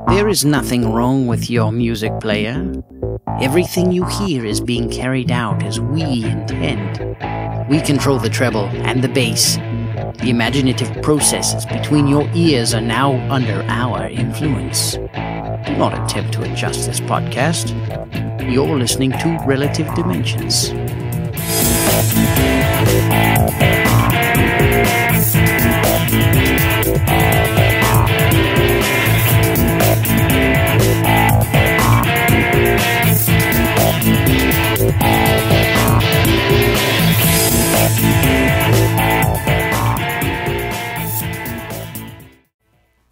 There is nothing wrong with your music player. Everything you hear is being carried out as we intend. We control the treble and the bass. The imaginative processes between your ears are now under our influence. Do not attempt to adjust this podcast. You're listening to Relative Dimensions.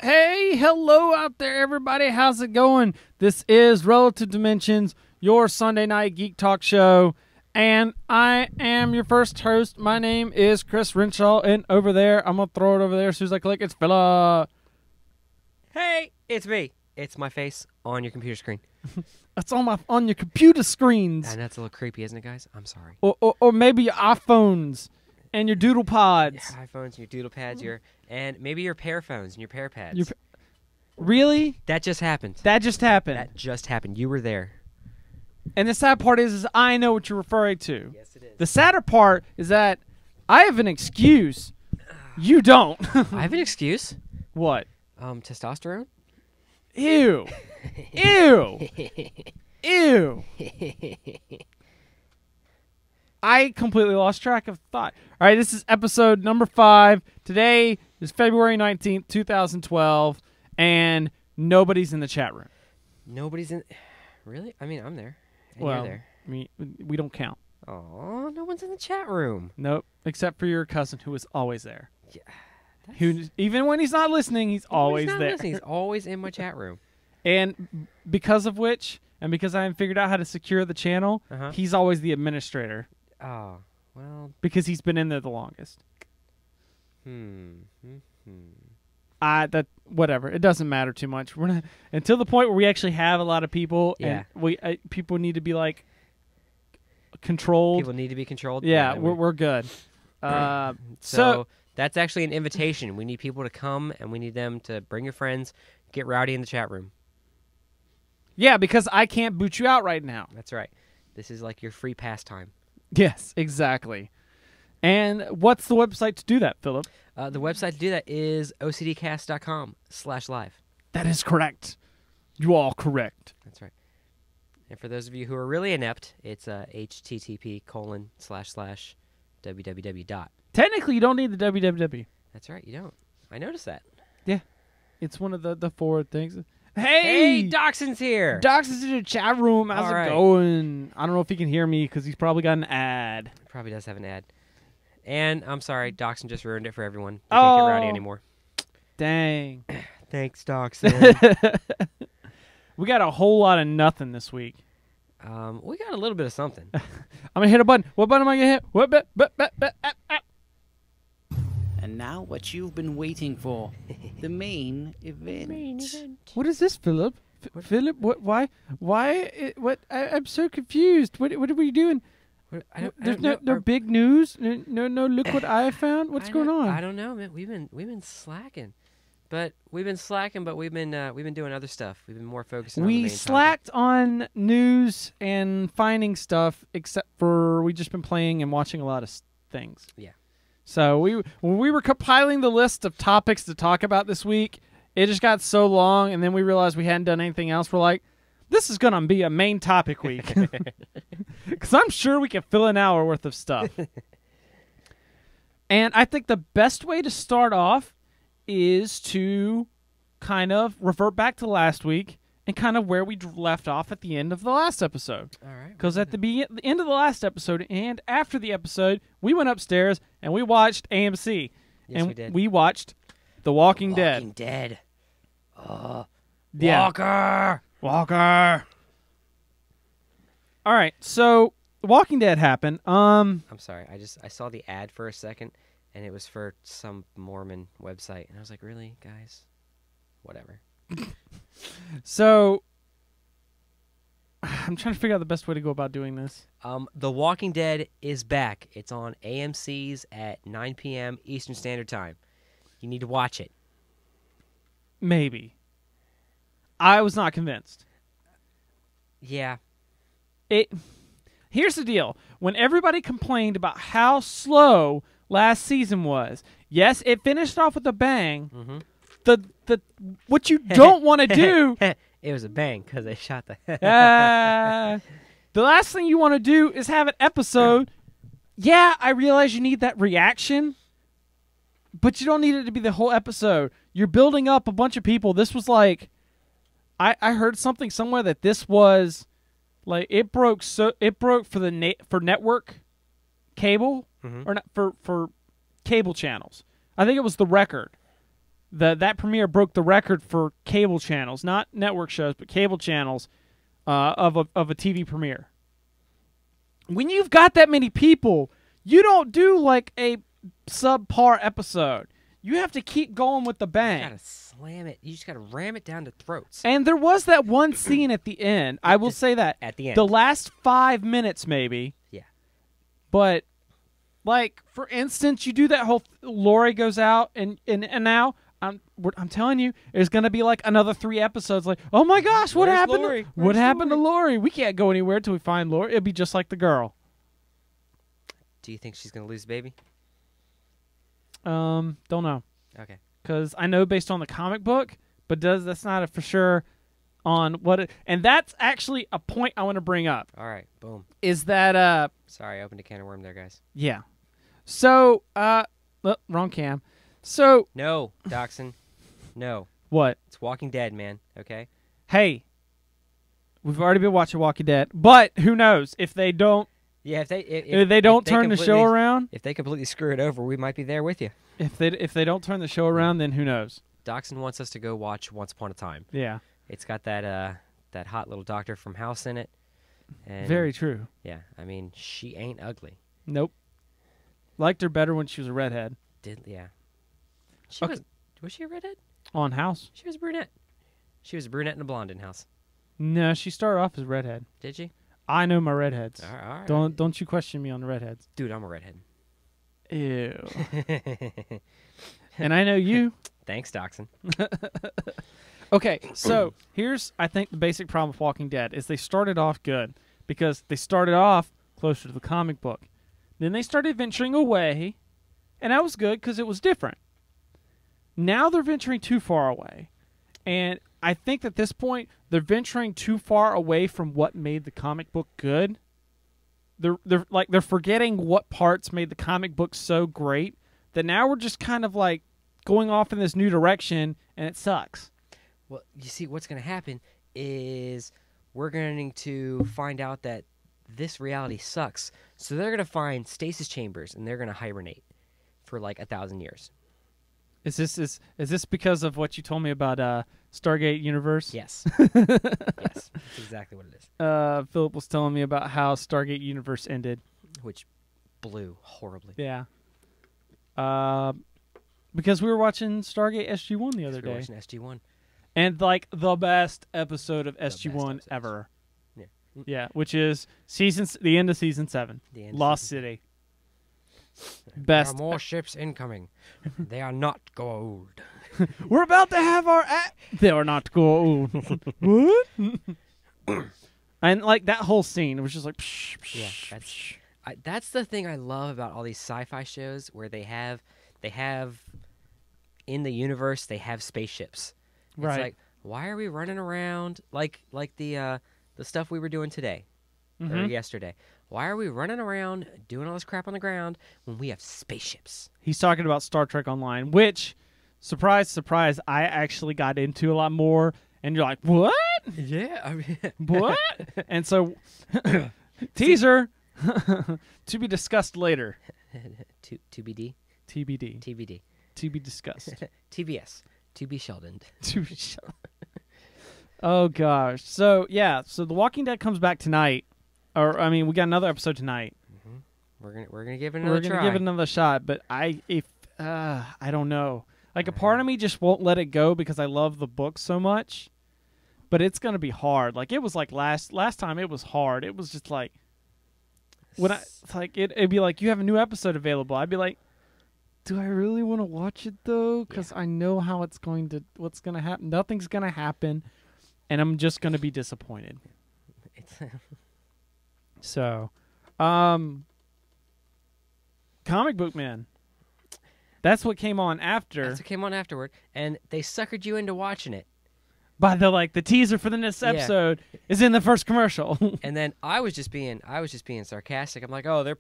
Hey, hello out there, everybody. How's it going? This is Relative Dimensions, your Sunday night geek talk show, and I am your first host. My name is Chris Renshaw, and over there, I'm going to throw it over there as soon as I click. It's Phila. Hey, it's me. It's my face on your computer screen. That's on your computer screens. And that's a little creepy, isn't it, guys? I'm sorry. Or maybe your iPhones and your doodle pods. Your iPhones, your doodle pads, and maybe your pear phones and your pear pads. Really? That just happened. That just happened. That just happened. You were there. And the sad part is I know what you're referring to. Yes, it is. The sadder part is that I have an excuse. You don't. I have an excuse. What? Testosterone? Ew. Ew. Ew. I completely lost track of thought. All right, this is episode number 5. Today is February 19th, 2012, and nobody's in the chat room. Nobody's in... Really? I mean, I'm there. And Well, you're there. I mean, we don't count. Oh, no one's in the chat room. Nope, except for your cousin who is always there. Yeah. Who, even when he's not listening, he's always He's not there. listening. He's always in my chat room. And because of which, and because I haven't figured out how to secure the channel, Uh-huh. he's always the administrator Oh, well... because he's been in there the longest. That whatever. It doesn't matter too much. We're not until the point where we actually have a lot of people, Yeah. and people need to be like controlled. People need to be controlled. Yeah, we're good. So So that's actually an invitation. We need people to come, and we need them to bring your friends, get rowdy in the chat room. yeah, because I can't boot you out right now. That's right. This is like your free pastime. Yes, exactly. And what's the website to do that, Philip? The website to do that is ocdcast.com/live. That is correct. You are correct. That's right. And for those of you who are really inept, it's http://www. Technically, you don't need the www. That's right. You don't. I noticed that. It's one of the 4 things. Hey, Hey, Doxson's here. Docs is in the chat room. How's All it right. going? I don't know if he can hear me because he's probably got an ad. Probably does have an ad. And I'm sorry, Doxson just ruined it for everyone. We can't get rowdy Oh. anymore. Dang. Thanks, Doxson. We got a whole lot of nothing this week. We got a little bit of something. I'm going to hit a button. What button am I going to hit? What And now what you've been waiting for, the main event. What is this, Philip? Philip, what? Why? What? I'm so confused. What are we doing? There's no big news. No. Look what I found. What's going on? I don't know, man. We've been slacking, but we've been doing other stuff. We've been more focusing. on the We main slacked on news and finding stuff, except for we just been playing and watching a lot of things. Yeah. So when we were compiling the list of topics to talk about this week, it just got so long, and then we realized we hadn't done anything else. We're like, this is gonna be a main topic week, because I'm sure we can fill an hour worth of stuff. And I think the best way to start off is to kind of revert back to last week and kind of where we left off at the end of the last episode. All right. Because at the end of the last episode and after the episode, we went upstairs and we watched AMC. Yes, and we did. We watched The Walking Dead. Walking Dead. Yeah. Walker. All right, so The Walking Dead happened. I'm sorry. I saw the ad for a second, and it was for some Mormon website, and I was like, really, guys? Whatever. So I'm trying to figure out the best way to go about doing this. The Walking Dead is back. It's on AMC's at 9 p.m. Eastern Standard Time. You need to watch it. maybe. I was not convinced. Yeah. Here's the deal. When everybody complained about how slow last season was, yes, it finished off with a bang. Mm-hmm. The what you don't want to do. It was a bang because they shot the. The last thing you want to do is have an episode. Yeah, I realize you need that reaction, but you don't need it to be the whole episode. You're building up a bunch of people. This was like, I heard something somewhere that this was like it broke for for network cable or not for cable channels. I think it was the record. That premiere broke the record for cable channels, not network shows, but cable channels of a TV premiere. When you've got that many people, you don't do like a subpar episode. You have to keep going with the bang. You gotta slam it. You just gotta ram it down to throats. And there was that one scene at the end. I will say that At the end. the last 5 minutes, maybe. Yeah. But, like, for instance, you do that whole Lori goes out, and now I'm telling you, there's gonna be like another 3 episodes. Like, oh my gosh, what Where's happened? Lori? What Where's happened to Lori? We can't go anywhere until we find Lori. It'll be just like the girl. Do you think she's gonna lose the baby? Don't know, Okay. because I know based on the comic book, but that's not a for sure on what. And that's actually a point I want to bring up. All right. Boom. Is that Sorry, I opened a can of worm there, guys. yeah. So wrong cam. So No, Dachshund. No. what? It's Walking Dead, man. Okay. Hey, we've already been watching Walking Dead, but who knows if they don't. Yeah, If they don't turn the show around, if they completely screw it over, we might be there with you. if they don't turn the show around, then who knows? Dachshund wants us to go watch Once Upon a Time. Yeah, It's got that hot little doctor from House in it. And very true. Yeah, I mean, she ain't ugly. Nope. Liked her better when she was a redhead Yeah. She Okay. was she a redhead? on House. She was a brunette. She was a brunette and a blonde in House. No, she started off as redhead. Did she? I know my redheads. All right. Don't you question me on the redheads. Dude, I'm a redhead. Ew. And I know you. Thanks, Dachshund. Okay, so here's, I think, the basic problem with Walking Dead is they started off good because they started off closer to the comic book. Then they started venturing away, and that was good because it was different. Now they're venturing too far away, and I think at this point they're venturing too far away from what made the comic book good. They're forgetting what parts made the comic book so great that now we're just kind of like going off in this new direction, and it sucks. Well, you see, what's going to happen is we're going to find out that this reality sucks. So they're going to find stasis chambers, and they're going to hibernate for like 1,000 years. Is this because of what you told me about Stargate Universe? Yes. Yes, that's exactly what it is. Philip was telling me about how Stargate Universe ended. Which blew horribly. Yeah. Because we were watching Stargate SG-1 the other We were day. watching SG-1. And like the best episode of best SG-1 episode. ever. Yeah. Yeah, which is the end of season 7. The end of Lost season City. There are Best. more ships incoming. They are not gold. We're about to have our they are not gold. What? And like that whole scene, it was just like psh, psh, Yeah, psh. that's the thing I love about all these sci-fi shows where they have in the universe they have spaceships. Right. It's like, why are we running around like the stuff we were doing today or yesterday? Why are we running around doing all this crap on the ground when we have spaceships? He's talking about Star Trek Online, which, surprise, surprise, I actually got into a lot more. And you're like, what? Yeah, I mean, What? And so, teaser, to be discussed later. to be TBD. TBD, To be discussed. TBS, to be Sheldon. To be Oh, gosh. So, yeah. So, The Walking Dead comes back tonight. Or, I mean, we got another episode tonight. We're gonna give it another We're going to try. give it another shot. But I don't know. Like, a part of me just won't let it go because I love the book so much. But it's going to be hard. Like, it was like last time it was hard. It was just like, when it'd be like, you have a new episode available. I'd be like, do I really want to watch it though? Because I know how what's going to happen. Nothing's going to happen, and I'm just going to be disappointed. It's So, Comic Book Man. That's what came on after. That's what came on afterward, and they suckered you into watching it. By the teaser for the next episode is in the first commercial. And then I was just being sarcastic. I'm like, oh, this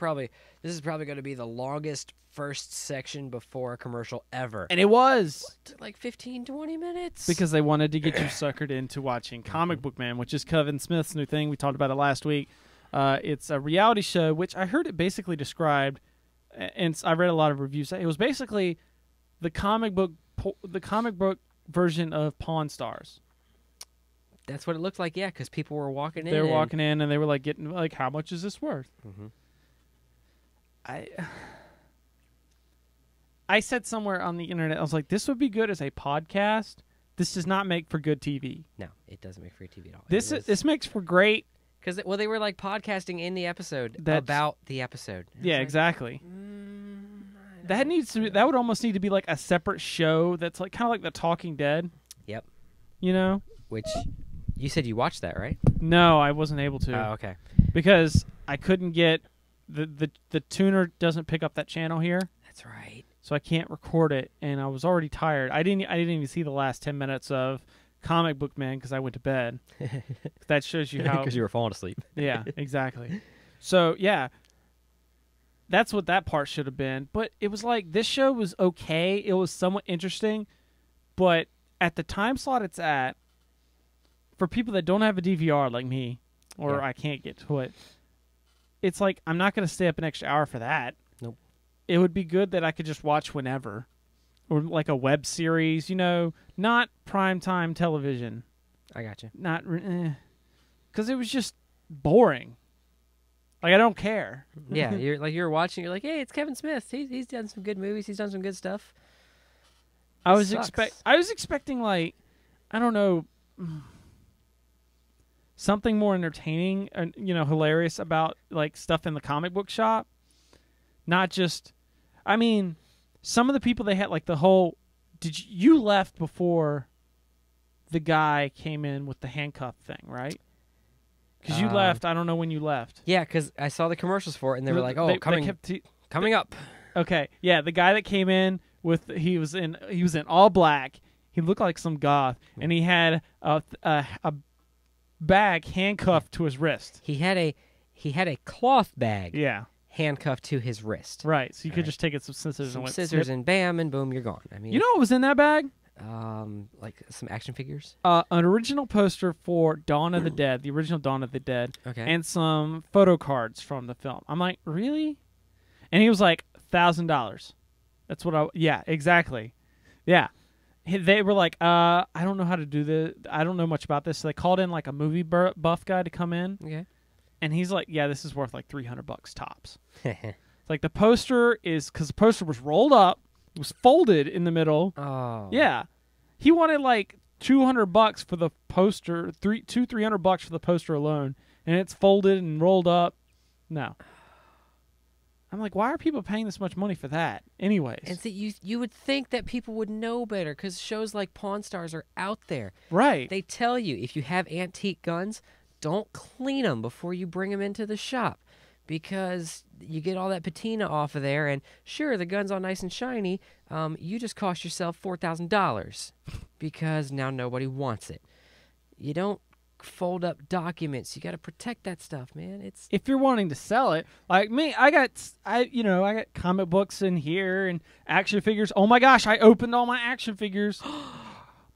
is probably going to be the longest first section before a commercial ever. And it was. Like 15, 20 minutes. Because they wanted to get you suckered into watching Comic Book Man, which is Kevin Smith's new thing. We talked about it last week. It's a reality show, which I heard it basically described, and I read a lot of reviews. It was basically the comic book version of Pawn Stars. That's what it looked like, yeah, because people were walking in. They were walking in, and they were like getting like, how much is this worth? Mm-hmm. I said somewhere on the internet, I was like, this would be good as a podcast. This does not make for good TV. No, it doesn't make for TV at all. This makes for great. Because they were like podcasting in the episode about the episode. Yeah, like, exactly. That would almost need to be like a separate show that's like kind of like The Talking Dead. Yep. You know? Which you said you watched that, right? No, I wasn't able to. Oh, okay. Because I couldn't get the tuner doesn't pick up that channel here. That's right. So I can't record it, and I was already tired. I didn't even see the last 10 minutes of Comic Book Man because I went to bed. That shows you how. Because you were falling asleep. Yeah, exactly. So yeah, that's what that part should have been. But it was like this show was okay. It was somewhat interesting, but at the time slot it's at, for people that don't have a DVR like me, or I can't get to it, it's like I'm not going to stay up an extra hour for that. Nope. It would be good that I could just watch whenever, or like a web series, not primetime television. I got you. Not because it was just boring. Like I don't care. Yeah, you're watching. You're like, hey, it's Kevin Smith. He's done some good movies. He's done some good stuff. I was expecting like, I don't know, something more entertaining and hilarious about like stuff in the comic book shop. Not just, I mean, some of the people they had like the whole. You left before the guy came in with the handcuff thing, right? Because you left. I don't know when you left. Yeah, because I saw the commercials for it, and they were like, "Oh, coming up." Okay, yeah, the guy that came in with he was in all black. He looked like some goth, and he had a bag handcuffed to his wrist. He had a cloth bag. Yeah. Handcuffed to his wrist. Right, so you could just take some scissors and bam, and boom, you're gone. I mean, you know what was in that bag? Like some action figures. An original poster for Dawn of the Dead, the original Dawn of the Dead, okay, and some photo cards from the film. I'm like, really? And he was like $1,000. That's what yeah, exactly. Yeah. They were like, I don't know how to do this. I don't know much about this. So they called in like a movie buff guy to come in. Okay. And he's like, yeah, this is worth like $300 tops. Like the poster is, because the poster was rolled up, it was folded in the middle. Oh. Yeah. He wanted like $200 for the poster, $300 for the poster alone. And it's folded and rolled up. No. I'm like, why are people paying this much money for that? Anyways. And see, you would think that people would know better because shows like Pawn Stars are out there. Right. They tell you if you have antique guns, don't clean them before you bring them into the shop because you get all that patina off of there. And sure, the gun's all nice and shiny. You just cost yourself $4,000 because now nobody wants it. You don't fold up documents. You got to protect that stuff, man. It's if you're wanting to sell it, like me, I got comic books in here and action figures. Oh my gosh, I opened all my action figures,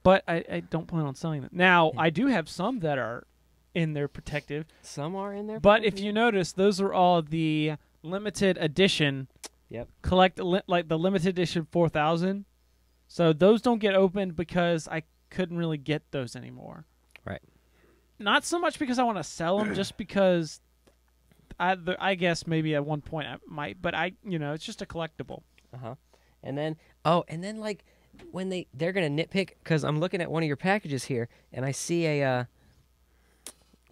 but I don't plan on selling them. Now I do have some that are in there protective. Some are in there, but if you notice, those are all the limited edition. Yep. Like the limited edition 4000. So those don't get opened because I couldn't really get those anymore. Right. Not so much because I want to sell them, just because I guess maybe at one point I might, but it's just a collectible. Uh-huh. And then like when they're going to nitpick, because I'm looking at one of your packages here, and I see a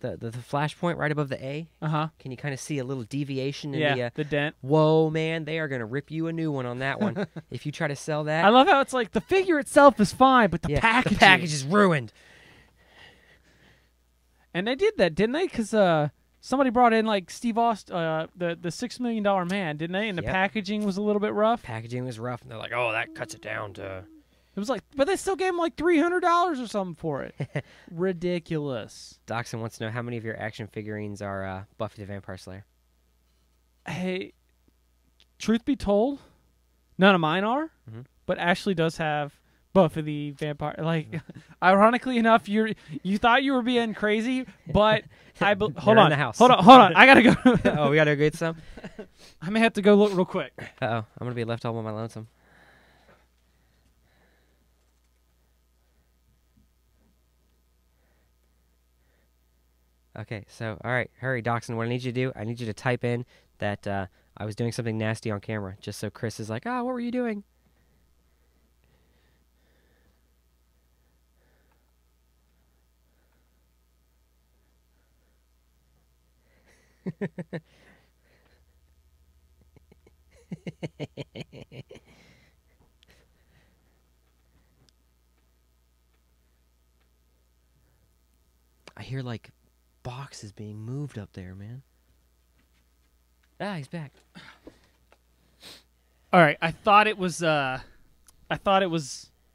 the flashpoint right above the A. Uh-huh. Can you kind of see a little deviation in Yeah, the? the dent. Whoa, man! They are gonna rip you a new one on that one if you try to sell that. I love how it's like the figure itself is fine, but the package. The package is ruined. And they did that, didn't they? Because somebody brought in like Steve Austin, the $6 million man, didn't they? And the Yep. packaging was a little bit rough. Packaging was rough, and they're like, "Oh, that cuts it down to." It was like, but they still gave him like $300 or something for it. Ridiculous. Doxson wants to know how many of your action figurines are Buffy the Vampire Slayer. Hey, truth be told, none of mine are, Mhm. but Ashley does have Buffy the Vampire. Like, ironically enough, you thought you were being crazy, but hold They're on, in the house. hold on, I gotta go. Oh, we gotta go get some. I may have to go look real quick. Uh oh, I'm gonna be left all by my lonesome. Okay, so all right, hurry, Doxson. What I need you to do, I need you to type in that I was doing something nasty on camera, just so Chris is like, "Ah, what were you doing?" I hear like boxes being moved up there, man. Ah, he's back. All right, I thought it was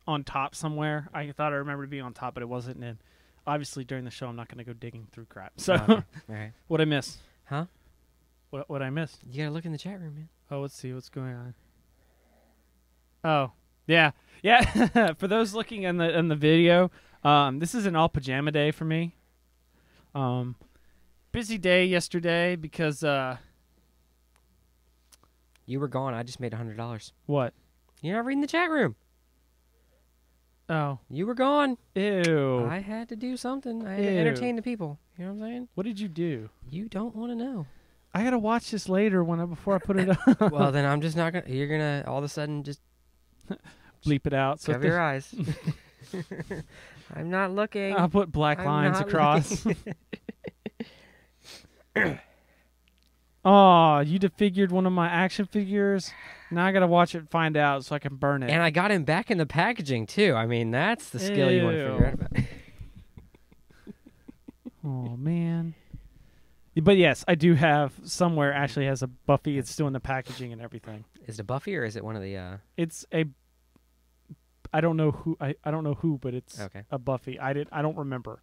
on top somewhere. I thought I remembered it being on top, but it wasn't. And obviously, during the show, I'm not going to go digging through crap. So, Okay, all right. what I miss? Huh? What I miss? You gotta look in the chat room, man. Oh, let's see what's going on. Oh, yeah. For those looking in the video, this is an all pajama day for me. Busy day yesterday because You were gone. I just made $100. what? You're not reading the chat room. Oh, You were gone. ew. I had to do something. I had to Ew. entertain the people. You know what I'm saying? What did you do? You don't want to know. I gotta watch this later before I put it up. Well, then I'm just not gonna. You're gonna all of a sudden just Bleep it out. So if cover your eyes. I'm not looking. I'll put black I'm lines not across. Oh, you defigured one of my action figures. Now I gotta watch it and find out so I can burn it. And I got him back in the packaging too. I mean, that's the skill you want to figure out about. Oh man. But yes, I do have somewhere. Ashley has a Buffy. It's still in the packaging and everything. Is it a Buffy or is it one of the? It's a. I don't know who. I don't know who, but it's Okay. a Buffy. I don't remember.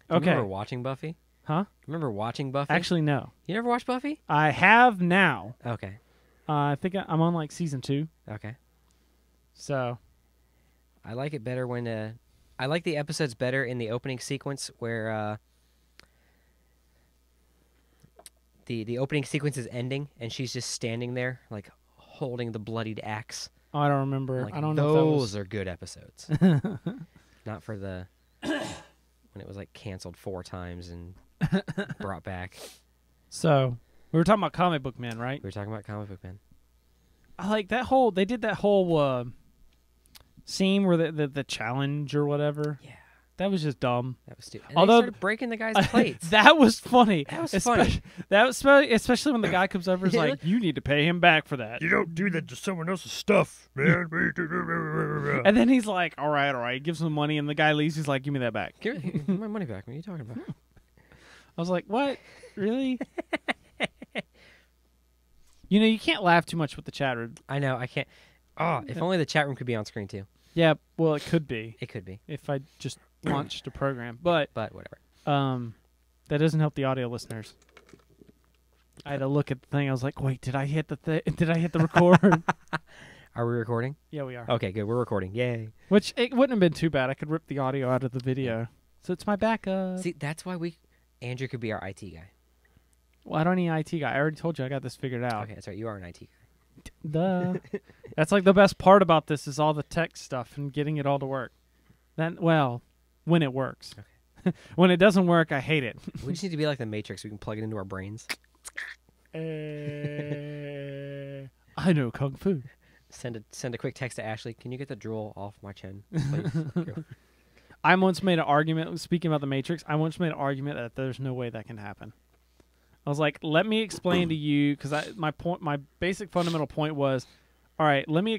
Do you Okay. remember watching Buffy? Huh? Remember watching Buffy? Actually, no. you never watched Buffy? I have now. Okay. I think I'm on like season 2. Okay. So I like it better when. I like the episodes better in the opening sequence where. The opening sequence is ending and she's just standing there like holding the bloodied axe. I don't remember. Like, I don't know. If that was... Those are good episodes. Not for the when it was like canceled 4 times and brought back. So we were talking about Comic Book Man, right? We were talking about Comic Book Man. I like that whole. They did that whole scene where the challenge or whatever. Yeah, That was just dumb. that was stupid. And Although- they started breaking the guy's plates. That was funny. That was funny. That was especially when the guy comes over and is Yeah. like, "You need to pay him back for that." You don't do that to someone else's stuff, man. And then he's like, "All right." He gives him the money, and the guy leaves. He's like, "Give me that back." Give me my money back. What are you talking about? I was like, "What? Really?" You can't laugh too much with the chat room. I know. I can't. Oh, if only the chat room could be on screen too. Yeah, well, it could be It could be, if I just launched a program, but but whatever. that doesn't help the audio listeners. I had to look at the thing. I was like, "Wait, did I hit the Did I hit the record?" Are we recording? Yeah, we are. Okay, good. We're recording. Yay. Which it wouldn't have been too bad. I could rip the audio out of the video, so it's my backup. See, that's why Andrew could be our IT guy. Well, I don't need an IT guy. I already told you I got this figured out. Okay, that's right. You are an IT guy. Duh. That's like the best part about this is all the tech stuff and getting it all to work. Then, well, when it works. Okay. When it doesn't work, I hate it. We just need to be like the Matrix. We can plug it into our brains. I know kung fu. Send a quick text to Ashley. Can you get the drool off my chin, please? I once made an argument, speaking about the Matrix, I once made an argument that there's no way that can happen. I was like, let me explain to you, because my basic fundamental point was, all right, let me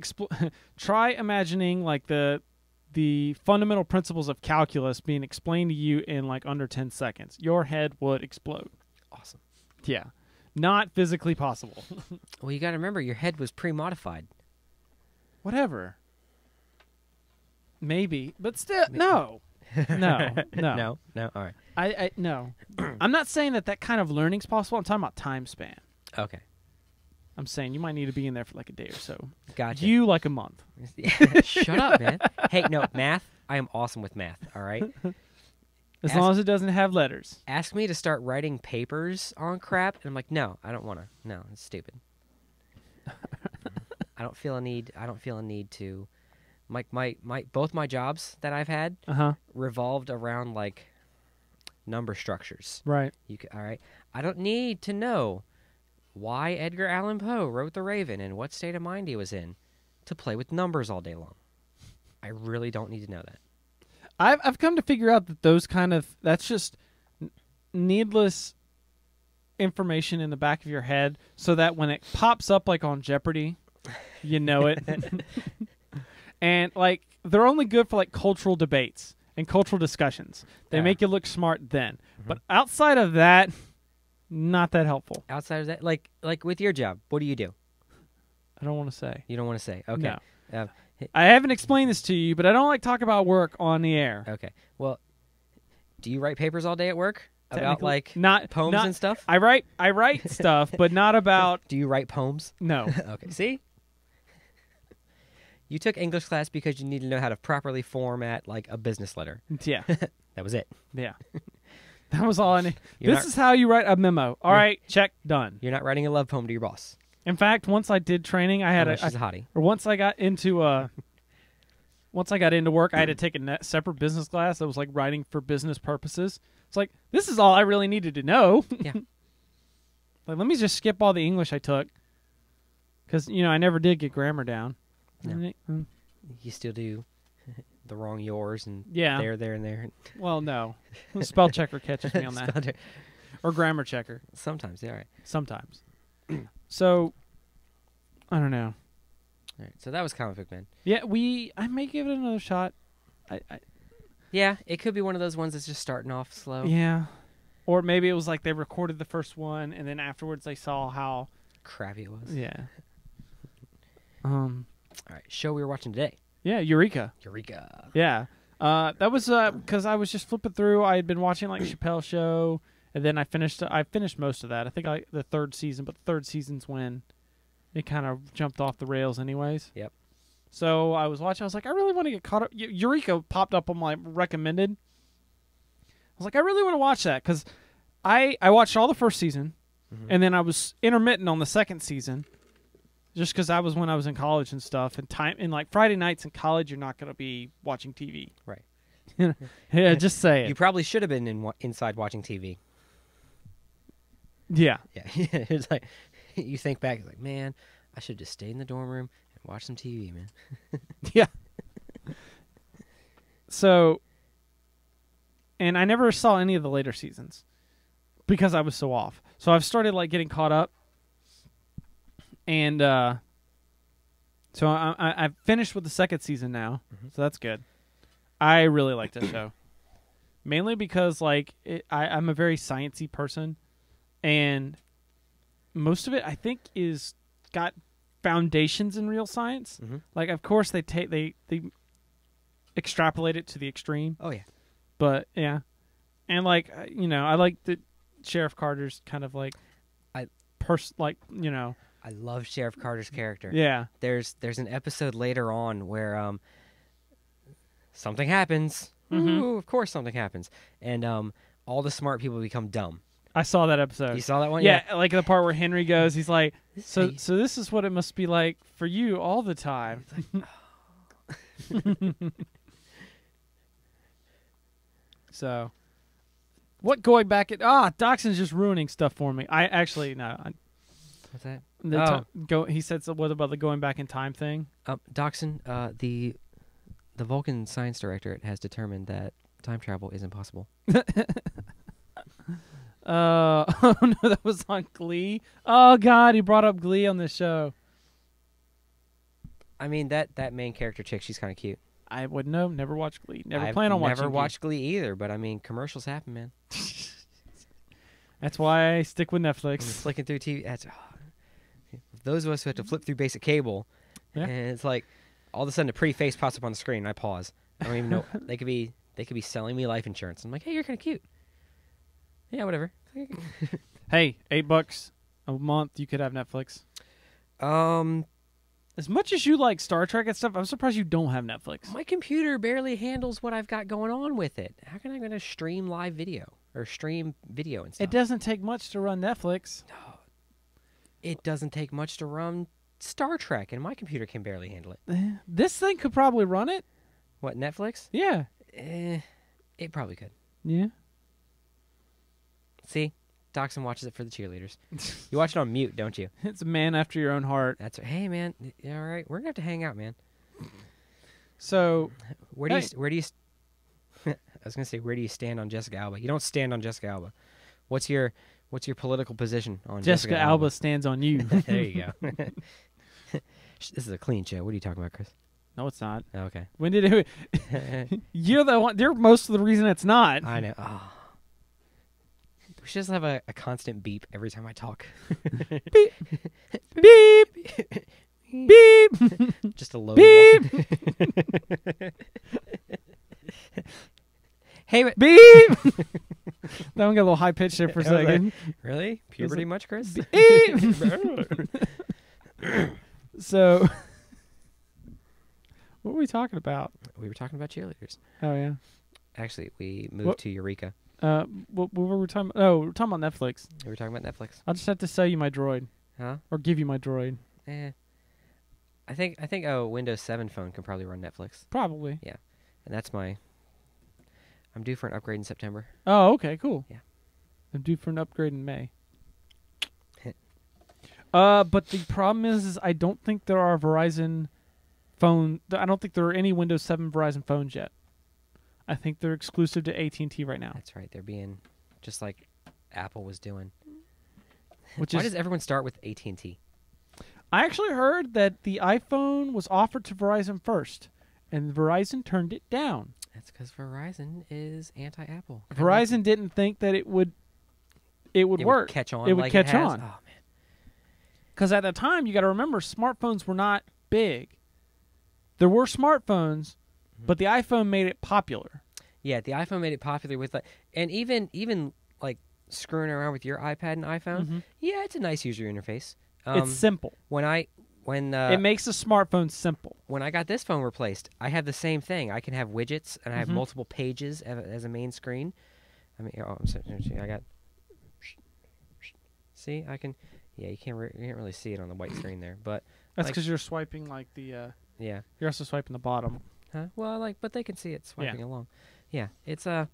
try imagining like the fundamental principles of calculus being explained to you in like under 10 seconds. Your head would explode. Awesome. Yeah. Not physically possible. Well, you got to remember, your head was pre-modified. Whatever. Maybe, but still, no. No. No. All right. I no. I'm not saying that kind of learning's possible. I'm talking about time span. Okay. I'm saying you might need to be in there for like a day or so. Gotcha. You like a month. Shut up, man. Hey, no, math. I am awesome with math. All right. As long as it doesn't have letters. Ask me to start writing papers on crap, and I'm like, no, I don't want to. No, it's stupid. I don't feel a need. I don't feel a need to. My both my jobs that I've had revolved around like number structures. Right. All right. I don't need to know why Edgar Allan Poe wrote The Raven and what state of mind he was in to play with numbers all day long. I really don't need to know that. I've come to figure out that that's just needless information in the back of your head, so that when it pops up like on Jeopardy, you know it. And like they're only good for like cultural debates and cultural discussions. They make you look smart then. But outside of that, not that helpful. Outside of that, like with your job, what do you do? I don't want to say. You don't want to say. Okay. No. I haven't explained this to you, but I don't like talk about work on the air. Okay. Well, do you write papers all day at work about like poems and stuff? I write stuff, but not about. Do you write poems? No. Okay. See? You took English class because you need to know how to properly format like a business letter. Yeah. That was it. Yeah. That was all I need. This is how you write a memo. All right, check, done. You're not writing a love poem to your boss. In fact, once I did training, I had she's a hottie. Or once I got into work, I had to take a separate business class that was like writing for business purposes. It's like, this is all I really needed to know. Yeah. Like, let me just skip all the English I took, because I never did get grammar down. No. You still do the wrong yours and yeah. there and there. Well, no. Spell checker catches me on that. Or grammar checker. Sometimes, yeah, all right. Sometimes. So, I don't know. All right, so that was Comic Book Man. Yeah, I may give it another shot. Yeah, it could be one of those ones that's just starting off slow. Yeah. Or maybe it was like they recorded the first one and then afterwards they saw how crappy it was. Yeah. All right, show we were watching today. Yeah, Eureka. Yeah. That was because I was just flipping through. I had been watching like Chappelle Show, and then I finished most of that. I think the third season, but the third season's when it kind of jumped off the rails anyways. Yep. So I was watching. I was like, I really want to get caught up. Eureka popped up on my recommended. I was like, I really want to watch that because I watched all the first season, and then I was intermittent on the second season. Just because that was when I was in college and stuff, and like Friday nights in college, you're not going to be watching TV. Right. Yeah, just say it. You probably should have been inside watching TV. Yeah. Yeah. It's like, you think back, it's like, man, I should just stay in the dorm room and watch some TV, man. Yeah. So, and I never saw any of the later seasons because I was so off. So I've started like getting caught up. And so I've finished with the second season now, so that's good. I really like this show, mainly because like I'm a very sciencey person, and most of it I think is got foundations in real science. Like, of course they extrapolate it to the extreme. Oh yeah, but yeah, and like I like the Sheriff Carter's kind of like I love Sheriff Carter's character. Yeah. There's an episode later on where something happens. Ooh, of course something happens. And all the smart people become dumb. I saw that episode. You saw that one? Yeah, like the part where Henry goes, he's like, so this is what it must be like for you all the time. So, what going back at... Doxson's just ruining stuff for me. I actually, no. What's that? He said, so what about the going back in time thing? Doxson, the The Vulcan Science Directorate has determined that time travel is impossible. Oh no, that was on Glee. Oh God, he brought up Glee on this show. I mean, that main character chick, she's kind of cute. I would know. Never watched Glee. Never I've plan on watching. Never Glee. watched Glee either, but I mean, commercials happen, man. That's why I stick with When you're Netflix. flicking through TV, those of us who have to flip through basic cable, Yeah. and it's like all of a sudden a pretty face pops up on the screen, and I pause. I don't even know. They could be selling me life insurance. I'm like, hey, you're kind of cute. Yeah, whatever. Hey, $8 a month, you could have Netflix. As much as you like Star Trek and stuff, I'm surprised you don't have Netflix. My computer barely handles what I've got going on with it. How can I going to stream live video or stream video and stuff? It doesn't take much to run Netflix. It doesn't take much to run Star Trek, and my computer can barely handle it. This thing could probably run it. What, Netflix? Yeah. It probably could. Yeah. See? Dachshund watches it for the cheerleaders. You watch it on mute, don't you? It's a man after your own heart. That's hey, man. Yeah, all right, we're gonna have to hang out, man. So, Where do you? I was gonna say, where do you stand on Jessica Alba? You don't stand on Jessica Alba. What's your political position on Jessica Alba stands on you. There you go. This is a clean show. What are you talking about, Chris? No, it's not. Okay. When did it? You're the one. You're most of the reason it's not. I know. Oh. We should just have a constant beep every time I talk. Beep. Beep. Beep. Just a low Beep. Hey, Beep. That one got a little high pitched there for a I was like, second. really? Puberty much, Chris? Beep. So, what were we talking about? We were talking about cheerleaders. Oh yeah. Actually, we moved What? to Eureka. What were we talking about? Oh, we're talking about Netflix. We were talking about Netflix. I'll just have to sell you my droid, Huh? or give you my droid. I think a Windows 7 phone can probably run Netflix. Probably. And that's I'm due for an upgrade in September. Oh, okay, cool. Yeah. I'm due for an upgrade in May. But the problem is I don't think there are Verizon I don't think there are any Windows 7 Verizon phones yet. I think they're exclusive to AT&T right now. That's right. They're being just like Apple was doing. Which Why is does everyone start with AT&T? I actually heard that the iPhone was offered to Verizon first, and Verizon turned it down. That's because Verizon is anti-Apple. Verizon didn't think that it would work. Catch on. It would like catch it has. on. Oh man. Because at the time, you got to remember, smartphones were not big. There were smartphones, but the iPhone made it popular. Yeah, the iPhone made it popular with like, and even like screwing around with your iPad and iPhone. Yeah, it's a nice user interface. It's simple. When It makes a smartphone simple. when I got this phone replaced, I have the same thing. I can have widgets and I have multiple pages as a main screen. I mean, I'm sorry, I got. See, I can. Yeah, you can't really see it on the white screen there, but That's like- because you're swiping like the. yeah. You're also swiping the bottom. Huh? Well, but they can see it swiping Yeah. along. Yeah, it's I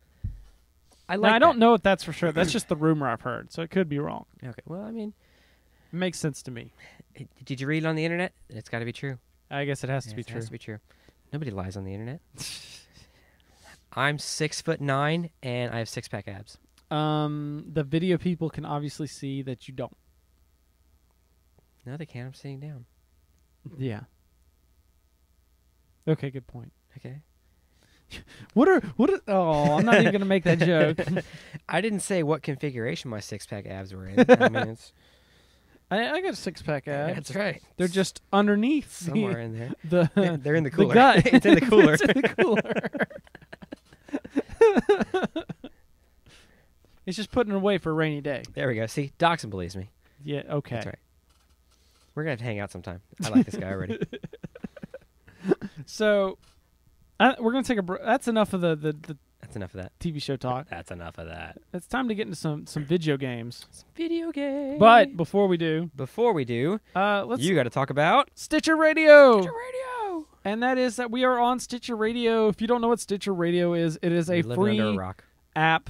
like. Now, I don't that. know if that's for sure. That's just the rumor I've heard, so it could be wrong. Okay. Well, I mean, It makes sense to me. did you read it on the internet? It's got to be true. I guess it has to be It true. has to be true. Nobody lies on the internet. I'm 6'9" and I have 6-pack abs. The video people can obviously see that you don't. No, they can't. I'm sitting down. Yeah. Okay, good point. Okay. Oh, I'm not even gonna make that joke. I didn't say what configuration my 6-pack abs were in. I mean, it's I got a 6-pack abs. that's right. They're just underneath Somewhere in there. the They're in the the cooler. gut. It's in the cooler. It's in the cooler. It's just putting it away for a rainy day. There we go. See, Dachshund believes me. Yeah. Okay. That's right. We're gonna have to hang out sometime. I like this guy already. So, we're gonna take a. That's enough of the That's enough of that. TV show talk. That's enough of that. It's time to get into some video games. Video game. But before we do, before we do, let's you got to talk about Stitcher Radio. Stitcher Radio. And that is that we are on Stitcher Radio. If you don't know what Stitcher Radio is, it is a You're living under a free rock. app.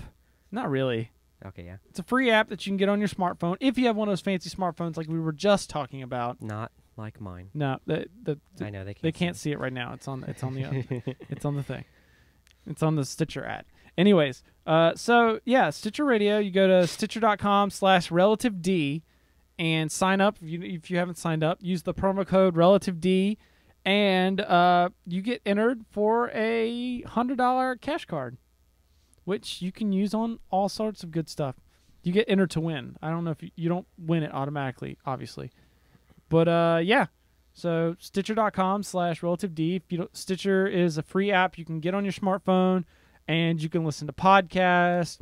Not really. Okay, yeah. It's a free app that you can get on your smartphone if you have one of those fancy smartphones like we were just talking about. Not like mine. No, I know they can't see it right now. It's on the it's on the thing. It's on the Stitcher ad. Anyways, so yeah, Stitcher Radio. You go to Stitcher.com/RelativeD and sign up if you haven't signed up. Use the promo code RelativeD, and you get entered for a $100 cash card, which you can use on all sorts of good stuff. You get entered to win. I don't know if you don't win it automatically, obviously, but yeah. So Stitcher.com/RelativeD. If you don't, Stitcher is a free app you can get on your smartphone, and you can listen to podcasts,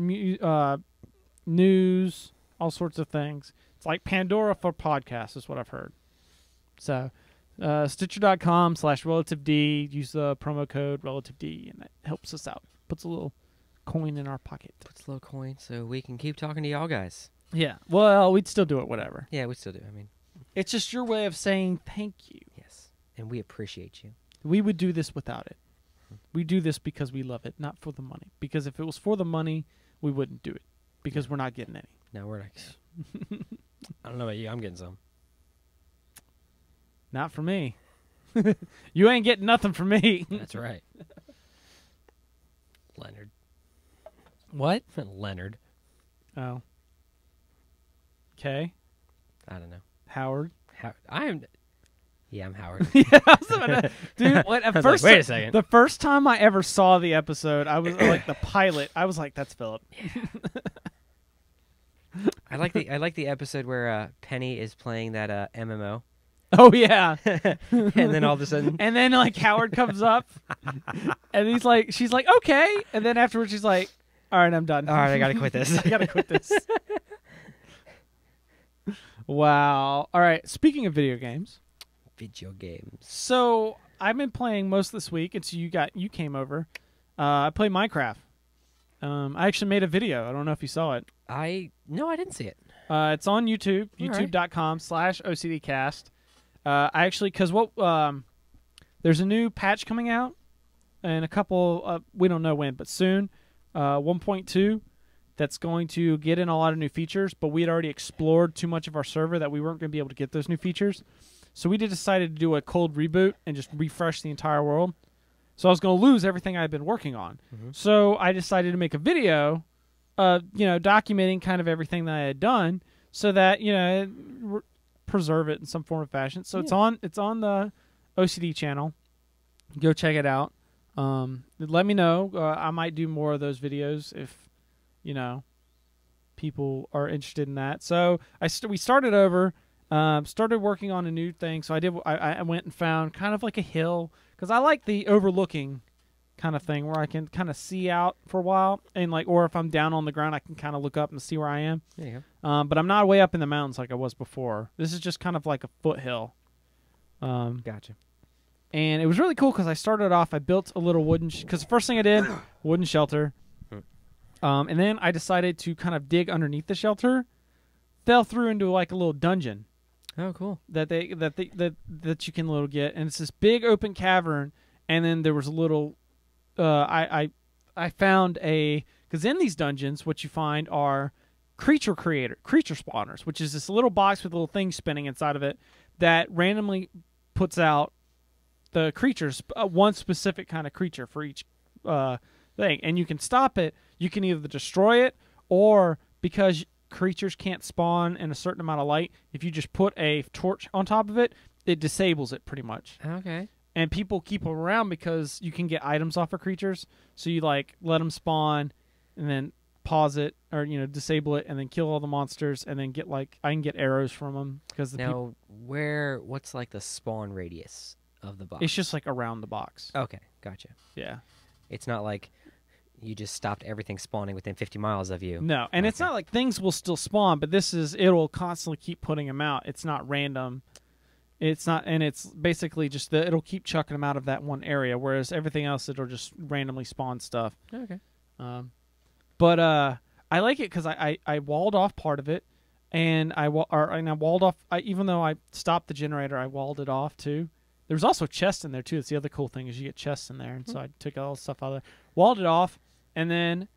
news, all sorts of things. It's like Pandora for podcasts, is what I've heard. So Stitcher.com/RelativeD. Use the promo code RelativeD, and that helps us out. Puts a little coin in our pocket. Puts a little coin so we can keep talking to y'all guys. Yeah. Well, we'd still do it, whatever. Yeah, we still do. I mean, It's just your way of saying thank you. yes. And we appreciate you. We would do this without it. We do this because we love it, not for the money. Because if it was for the money, we wouldn't do it. Because we're not getting any. No, we're not. I don't know about you. I'm getting some. Not for me. You ain't getting nothing from me. That's right. Leonard. What? Leonard. Oh. Okay. I don't know. Howard. I am. Yeah, I'm Howard. Yeah, I was about to, dude. What? At I was first, like, wait a second. The first time I ever saw the episode, I was like the pilot. I was like, "That's Philip." I like the episode where Penny is playing that MMO, Oh yeah. and then all of a sudden, And then like Howard comes up, and she's like, "Okay," and then afterwards she's like, "All right, I'm done. all right, I gotta quit this. I gotta quit this." Wow. All right. Speaking of video games, Video games. so I've been playing most this week, and so you came over. I played Minecraft. I actually made a video. I don't know if you saw it. No, I didn't see it. It's on YouTube, All right. youtube.com/OCDcast. I actually, because there's a new patch coming out, and a couple, we don't know when, but soon, 1.2, that's going to get in a lot of new features, but we had already explored too much of our server that we weren't going to be able to get those new features. So we decided to do a cold reboot and just refresh the entire world. So I was going to lose everything I'd been working on. Mm-hmm. So I decided to make a video, documenting kind of everything that I had done, so that preserve it in some form of fashion. So Yeah. it's on the OCD channel. Go check it out. Let me know. I might do more of those videos if people are interested in that. So we started over. Started working on a new thing. So I went and found kind of like a hill, because I like the overlooking kind of thing where I can kind of see out for a while, and or if I'm down on the ground, I can kind of look up and see where I am. There you go. But I'm not way up in the mountains like I was before. This is just kind of like a foothill. Gotcha. And it was really cool because I started off, I built a little wooden, because the first thing I did, wooden shelter. And then I decided to kind of dig underneath the shelter, fell through into like a little dungeon Oh, cool. that you can get, and it's this big open cavern. And then there was a little, I found because in these dungeons, what you find are creature spawners, which is this little box with a little thing spinning inside of it that randomly puts out the creatures, one specific kind of creature for each thing, and you can stop it. You can either destroy it, or because creatures can't spawn in a certain amount of light, if you just put a torch on top of it, it disables it pretty much. Okay. And people keep them around because you can get items off of creatures. So you let them spawn, and then pause it, or disable it, and then kill all the monsters, and then I can get arrows from them because What's like the spawn radius of the box? it's just like around the box. Okay, gotcha. Yeah. It's not like you just stopped everything spawning within 50 miles of you. No, and it's Okay. not like things will still spawn, but it'll constantly keep putting them out. It's not random. It's not, and it's basically just it'll keep chucking them out of that one area, whereas everything else it'll just randomly spawn stuff. Okay. But I like it because I walled off part of it, and I walled off. Even though I stopped the generator, I walled it off too. There's also chests in there too. It's the other cool thing is you get chests in there, and so I took all the stuff out of there, walled it off, and then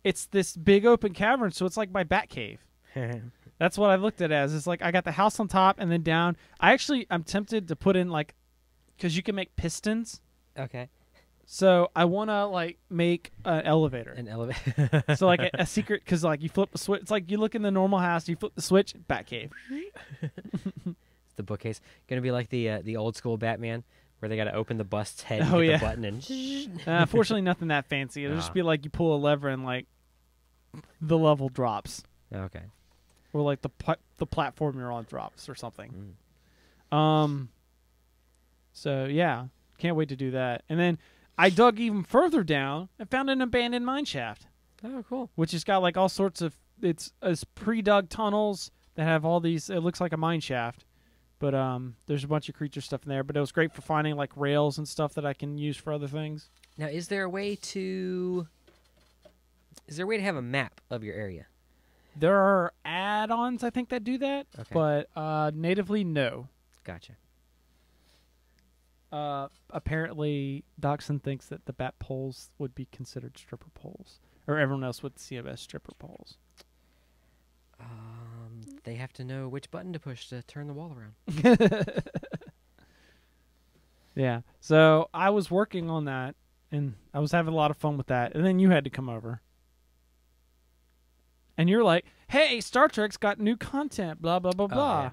it's this big open cavern, so it's like my bat cave. That's what I looked at it as. It's like I got the house on top and then down. I'm tempted to put in like, because you can make pistons. Okay. So I want to like make an elevator. An elevator. So like a secret, because like you flip the switch. It's like you look in the normal house, you flip the switch, Batcave. The bookcase gonna be like the old school Batman, where they got to open the bust's head and Oh, hit yeah. the button and. Fortunately, nothing that fancy. It'll just be like you pull a lever and like the level drops, Okay. or like the platform you're on drops or something. Mm. So yeah, can't wait to do that. And then I dug even further down and found an abandoned mine shaft, Oh, cool. which has got like all sorts of it's pre-dug tunnels that have all these. It looks like a mine shaft, but there's a bunch of creature stuff in there. But it was great for finding like rails and stuff that I can use for other things. Now, is there a way to have a map of your area? There are add-ons I think that do that, Okay. but natively no. Gotcha. Apparently, Doxson thinks that the bat poles would be considered stripper poles, or everyone else would see them as stripper poles. They have to know which button to push to turn the wall around. Yeah. So I was working on that, and I was having a lot of fun with that, and then you had to come over. And you're like, hey, Star Trek's got new content, blah, blah, blah, blah.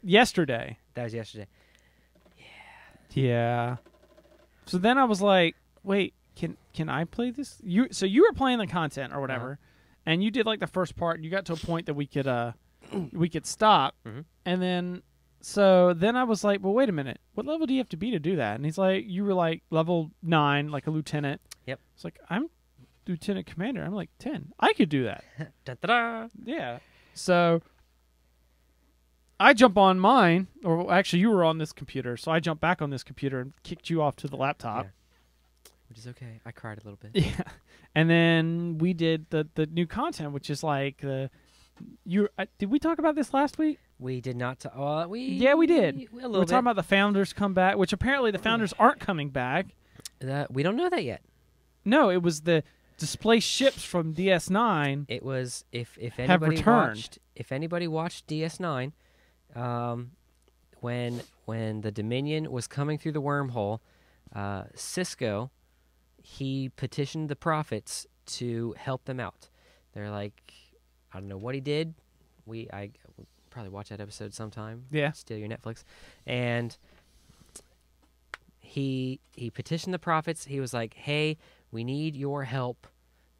Yesterday. That was yesterday. Yeah. So then I was like, wait, can I play this? So you were playing the content or whatever, and you did like the first part, and you got to a point that we could stop. Mhm. And then then I was like, well, wait a minute. What level do you have to be to do that? And he's like, you were like level 9, like a lieutenant. Yep. It's like, I'm lieutenant commander. I'm like 10. I could do that. Da-da-da. Yeah. So I jump on mine, or actually you were on this computer, so I jumped back on this computer and kicked you off to the laptop. Yeah. Which is okay. I cried a little bit. Yeah. And then we did the new content, which is like did we talk about this last week? We did not. Yeah, we did. A We little were bit. talking about the founders come back, which apparently the founders aren't coming back. We don't know that yet. No, it was the displaced ships from DS9. It was if Have anybody returned. watched DS9, when the Dominion was coming through the wormhole, Cisco, he petitioned the prophets to help them out. They're like, I don't know what he did. I will probably watch that episode sometime. Yeah. Steal your Netflix. And he petitioned the prophets. He was like, hey, we need your help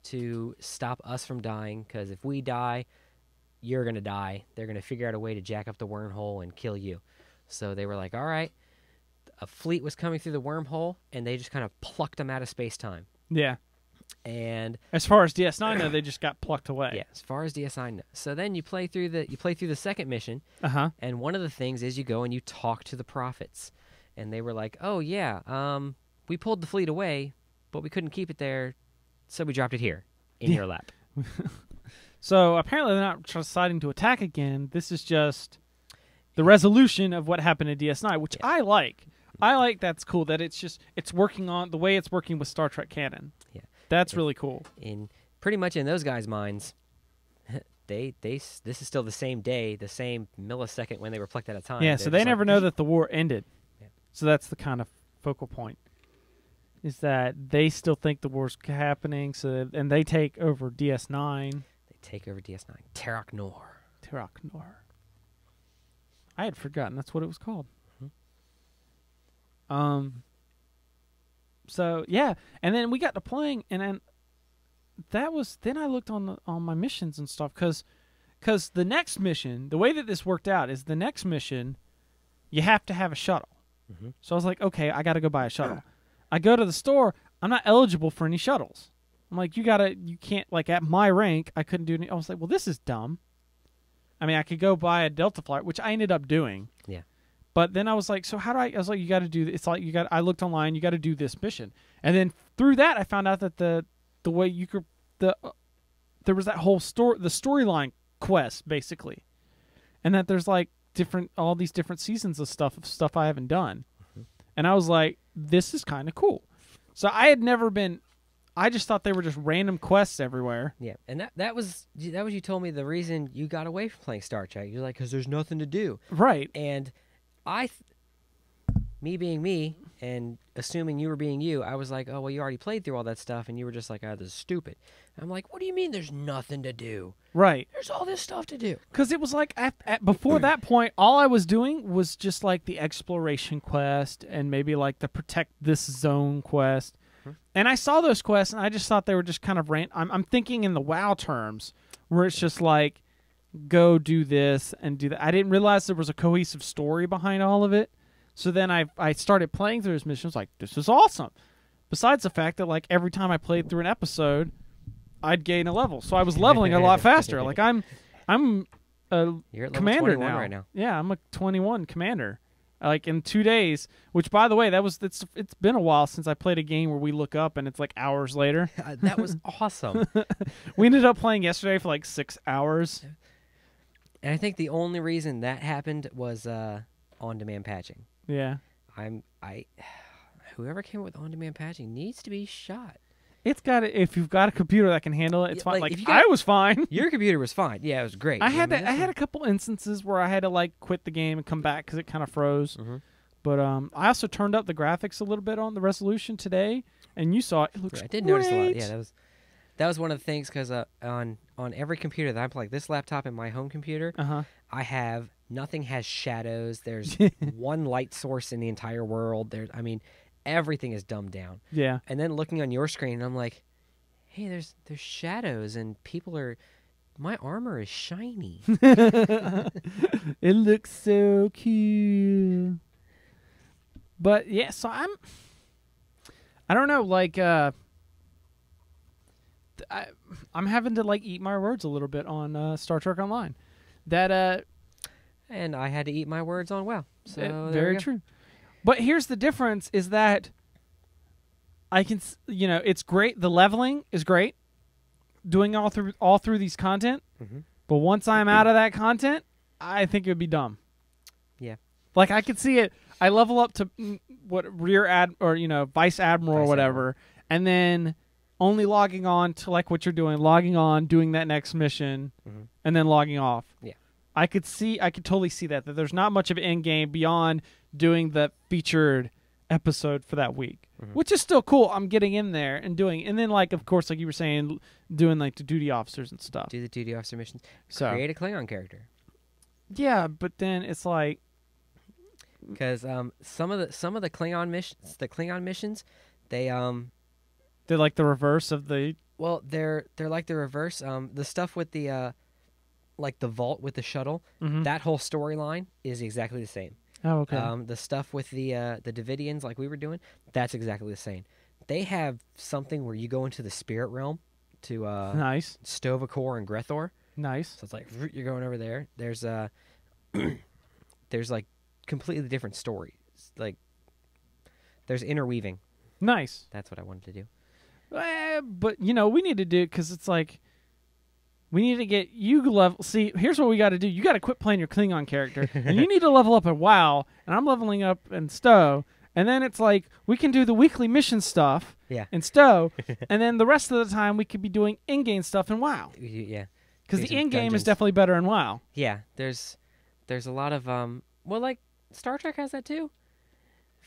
to stop us from dying, because if we die, you're going to die. They're going to figure out a way to jack up the wormhole and kill you. So they were like, all right. A fleet was coming through the wormhole, and they just kind of plucked them out of space-time. Yeah. And As far as DS9, though, they just got plucked away. yeah, as far as DSI knows. So then you play through the second mission, Uh-huh. and one of the things is you go and you talk to the prophets. And they were like, oh, yeah, we pulled the fleet away, but we couldn't keep it there, so we dropped it here in your lap. So apparently they're not deciding to attack again. This is just the resolution of what happened in DS9, which I like. I like that's cool that it's working on the way it's working with Star Trek canon. Yeah. That's really cool. In pretty much in those guys' minds, this is still the same day, the same millisecond when they were plucked out of time. Yeah, They're so they just never like, know that the war ended. Yeah. So that's the kind of focal point. Is that they still think the war's happening, and they take over DS9. They take over DS9. Terok Nor. Terok Nor. I had forgotten that's what it was called. So yeah, and then we got to playing, and then then I looked on my missions and stuff, because the next mission, the way that this worked out is the next mission, you have to have a shuttle. Mhm. So I was like, okay, I got to go buy a shuttle. I go to the store, I'm not eligible for any shuttles. I'm like, you can't, like at my rank, I couldn't do any. I was like, well, this is dumb. I mean, I could go buy a Delta Flight, which I ended up doing. Yeah. But then I was like, so how do I was like, you got to do, it's like, I looked online, you got to do this mission. And then through that, I found out that the way you could, there was that whole the storyline quest, basically. And that there's like all these different seasons of stuff I haven't done. And I was like, this is kind of cool. So I I just thought they were just random quests everywhere. Yeah, and that was you told me the reason you got away from playing Star Trek. You're like, because there's nothing to do. Right. And me being me and assuming you were being you, I was like, oh, well, you already played through all that stuff, and you were just like, oh, this is stupid. I'm like, what do you mean there's nothing to do? Right. There's all this stuff to do. Because it was like, before that point, all I was doing was just like the exploration quest and maybe like the protect this zone quest. And I saw those quests, and I just thought they were just kind of I'm thinking in the WoW terms, where it's just like, go do this and do that. I didn't realize there was a cohesive story behind all of it. So then I started playing through his missions, like, this is awesome. Besides the fact that, like, every time I played through an episode, I'd gain a level. So I was leveling a lot faster. Like, I'm a You're at level commander 21 now. right now. Yeah, I'm a 21 commander. Like, in 2 days, which, by the way, it's been a while since I played a game where we look up and it's, like, hours later. That was awesome. We ended up playing yesterday for, like, 6 hours. And I think the only reason that happened was on-demand patching. Yeah. Whoever came up with on-demand patching needs to be shot. It's got if you've got a computer that can handle it, it's Yeah, fine. like, Like if you got- I was fine. Your computer was fine. Yeah, it was great. I had mean, I had a couple instances where I had to like quit the game and come back because it kind of froze. Mhm. But I also turned up the graphics a little bit on the resolution today, and you saw it. It looks I did great. notice a lot. Yeah, that was one of the things because on every computer that I'm like this laptop and my home computer, I have nothing has shadows. There's one light source in the entire world. Everything is dumbed down. Yeah. And then looking on your screen, I'm like, hey, there's shadows and people are. My armor is shiny. It looks so cute. But yeah, so I don't know, like I'm having to like eat my words a little bit on Star Trek Online. That And I had to eat my words on WoW. So there we very go. true. But here's the difference: is that I can, it's great. The leveling is great, doing all through these content. Mhm. But once I'm out of that content, I think it would be dumb. Yeah. Like I could see it. I level up to vice admiral or Vice whatever, and then only logging on to like what you're doing, logging on, doing that next mission, Mhm. and then logging off. Yeah. I could totally see that there's not much of an end game beyond doing the featured episode for that week, which is still cool. I'm getting in there and doing, and then like of course, like you were saying, doing like the duty officers and stuff. Do the duty officer missions. So Create a Klingon character. yeah, but then it's like Because some of the Klingon missions, they're like the reverse of the. well, they're like the reverse. The stuff with the like the vault with the shuttle, Mhm. that whole storyline is exactly the same. Oh, okay. The stuff with the Davidians, like we were doing, that's exactly the same. They have something where you go into the spirit realm to Nice. Stovacor and Grethor. Nice. So it's like you're going over there. There's there's like completely different stories. Like there's interweaving. Nice. That's what I wanted to do. But we need to do it because it's like we need to get you level. See, here's what we got to do. You got to quit playing your Klingon character, and you need to level up in WoW. And I'm leveling up in Stowe. And then it's like we can do the weekly mission stuff Yeah. in Stowe, and then the rest of the time we could be doing in-game stuff in WoW. Yeah. Because Do the some in-game is dungeons. definitely better in WoW. Yeah. There's a lot of well, like Star Trek has that too.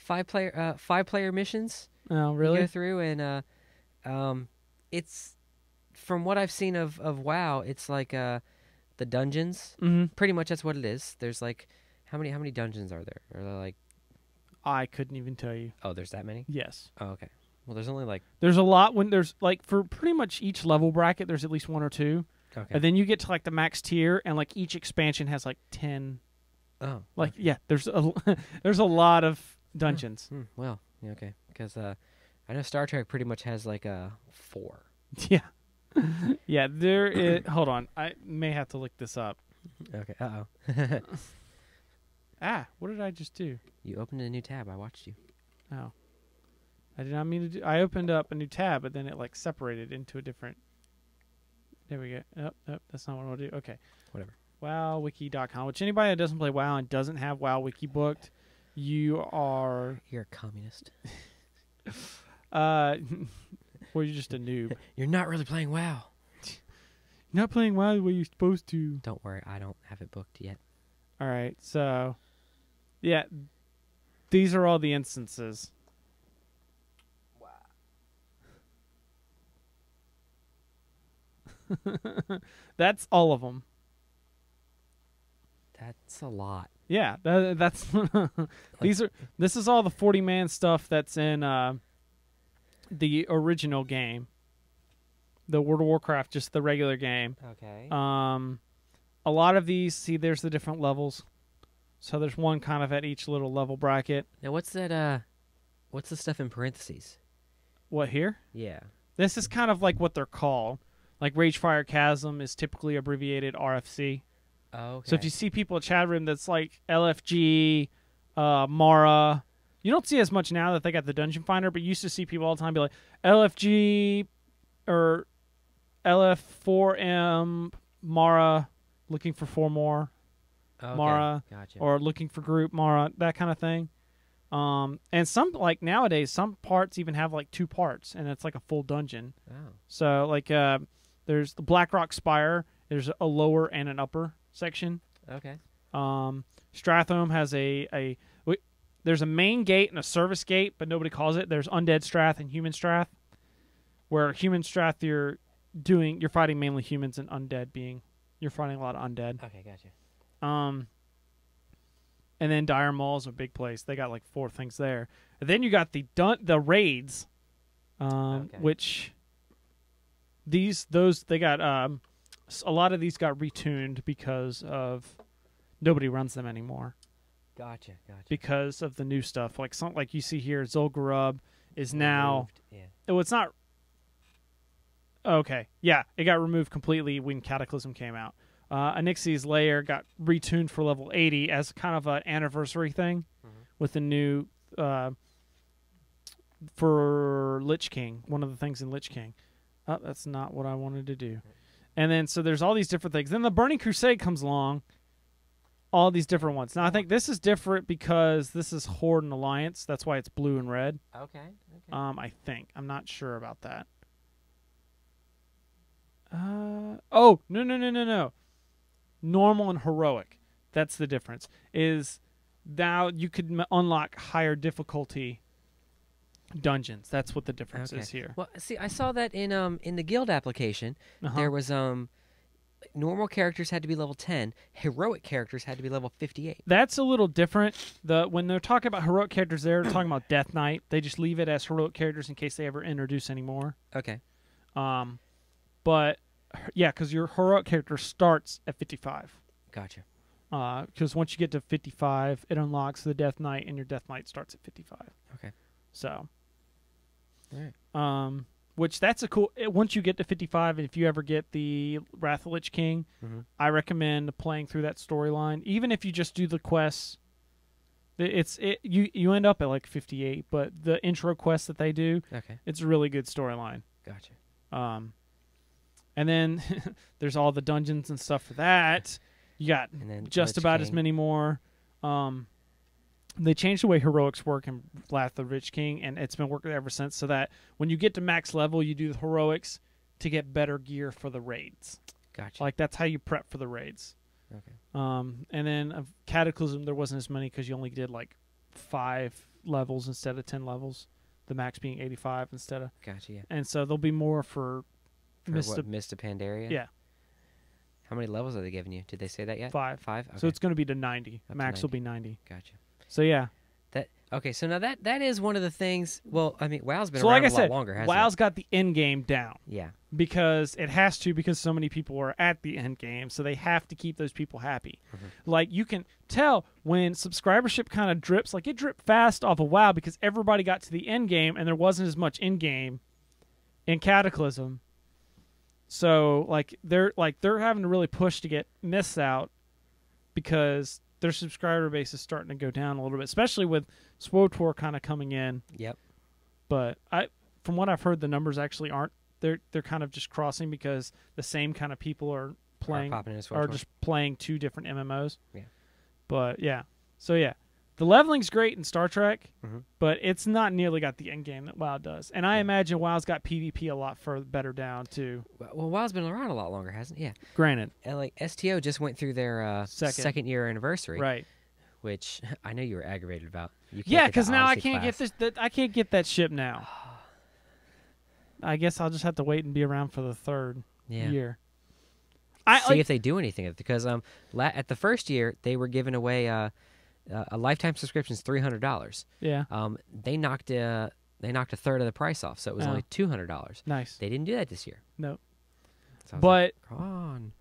5-player missions. Oh, You really? go through and it's from what I've seen of WoW, it's like the dungeons. Mm-hmm. Pretty much that's what it is. There's like how many dungeons are there? Are there like I couldn't even tell you. oh, there's that many? Yes. Oh, okay. Well, there's only like There's a lot when there's like for pretty much each level bracket, there's at least one or two. okay. And then you get to like the max tier, and like each expansion has like 10. Oh, Like yeah, there's there's a lot of dungeons. well, yeah, okay. Because I know Star Trek pretty much has like a 4. Yeah, yeah. There is. Hold on, I may have to look this up. Okay. Uh-oh. What did I just do? You opened a new tab. I watched you. Oh, I did not mean to do. I opened up a new tab, but then it like separated into a different. There we go. Oh, that's not what I want to do. Okay. Whatever. WowWiki.com. Which anybody that doesn't play WoW and doesn't have WoW Wiki booked, you are You're a communist. Or you're just a noob. You're not really playing WoW. You're not playing WoW the way you're supposed to. Don't worry, I don't have it booked yet. All right, so yeah, these are all the instances. Wow. That's all of them. That's a lot. Yeah, that's This is all the 40-man stuff that's in the original game, the World of Warcraft, just the regular game. Okay. A lot of these, see, there's the different levels. So there's one kind of at each little level bracket. Now what's that? What's the stuff in parentheses? What here? Yeah. This is kind of like what they're called. Like Ragefire Chasm is typically abbreviated RFC. Oh, okay. So if you see people at chat room that's like LFG, Mara, you don't see as much now that they got the Dungeon Finder, but you used to see people all the time be like LFG or LF4M, Mara, looking for 4 more, Okay, Mara, gotcha. or looking for group, Mara, that kind of thing. And some, like nowadays, some parts even have like 2 parts, and it's like a full dungeon. Oh. So like there's the Blackrock Spire, there's a lower and an upper section. Okay. Strathome has there's a main gate and a service gate, but nobody calls it. There's Undead Strath and Human Strath, where Human Strath you're fighting mainly humans, and Undead you're fighting a lot of undead. Okay, gotcha. And then Dire Maul is a big place. They got like 4 things there. And then you got the raids, Okay. which they got a lot of these got retuned because of nobody runs them anymore. Gotcha. Because of the new stuff, like you see here, Zul'Gurub is now. Removed, yeah. Oh, it's not. Okay, yeah, it got removed completely when Cataclysm came out. Anixi's Lair got retuned for level 80 as kind of an anniversary thing with the new for Lich King. One of the things in Lich King. Oh, that's not what I wanted to do. And then so there's all these different things. Then the Burning Crusade comes along. All these different ones. Now I think this is different because this is Horde and Alliance. That's why it's blue and red. Okay. I think. I'm not sure about that. Oh, no. Normal and heroic. That's the difference. Is now you could unlock higher difficulty dungeons. That's what the difference is here. Well, see, I saw that in the guild application. Uh-huh. There was normal characters had to be level 10. Heroic characters had to be level 58. That's a little different. When they're talking about heroic characters, they're talking about Death Knight. They just leave it as heroic characters in case they ever introduce any more. Okay. But yeah, because your heroic character starts at 55. Gotcha. Because once you get to 55, it unlocks the Death Knight, and your Death Knight starts at 55. Okay. So. All right. Which that's a cool. Once you get to 55, and if you ever get the Wrath of the Lich King, I recommend playing through that storyline. Even if you just do the quests, you end up at like 58. But the intro quests that they do, it's a really good storyline. Gotcha. And then there's all the dungeons and stuff for that. You got just about as many more. They changed the way heroics work in Wrath of the Lich King, and it's been working ever since, so that when you get to max level, you do the heroics to get better gear for the raids. Gotcha. Like, that's how you prep for the raids. Okay. And then of Cataclysm, there wasn't as many because you only did like 5 levels instead of 10 levels. The max being 85 instead of. Gotcha. Yeah. And so there'll be more for Mist of Pandaria. Yeah. How many levels are they giving you? Did they say that yet? 5. 5. Okay. So it's going to be to 90. Up to Max 90. will be 90. Gotcha. So yeah. So now that is one of the things. Well, I mean, WoW's been So around like I a lot said, longer, hasn't WoW's it? got the end game down. Yeah. Because it has to, because so many people are at the end game, so they have to keep those people happy. Like, you can tell when subscribership kind of drips, like it dripped fast off of WoW because everybody got to the end game and there wasn't as much end game in Cataclysm. So they're having to really push to get Mists out because their subscriber base is starting to go down a little bit, especially with SWTOR kind of coming in. Yep. But from what I've heard, the numbers actually aren't. They're kind of just crossing because the same kind of people are playing popping into are SWTOR. just playing 2 different MMOs. Yeah. But yeah, so yeah, the leveling's great in Star Trek, Mhm. but it's not nearly got the end game that WoW does. And I imagine WoW's got PvP a lot better down too. Well, WoW's been around a lot longer, hasn't it? Yeah. Granted, And like STO just went through their second year anniversary, right? which I know you were aggravated about. You can't Yeah, get the because now I Odyssey can't class. get this. I can't get that ship now. I guess I'll just have to wait and be around for the third Yeah. year. See if they do anything because at the first year they were giving away a lifetime subscription's $300. Yeah, They knocked a third of the price off, so it was Oh. only $200. nice. They didn't do that this year. No, So I was but like, come on.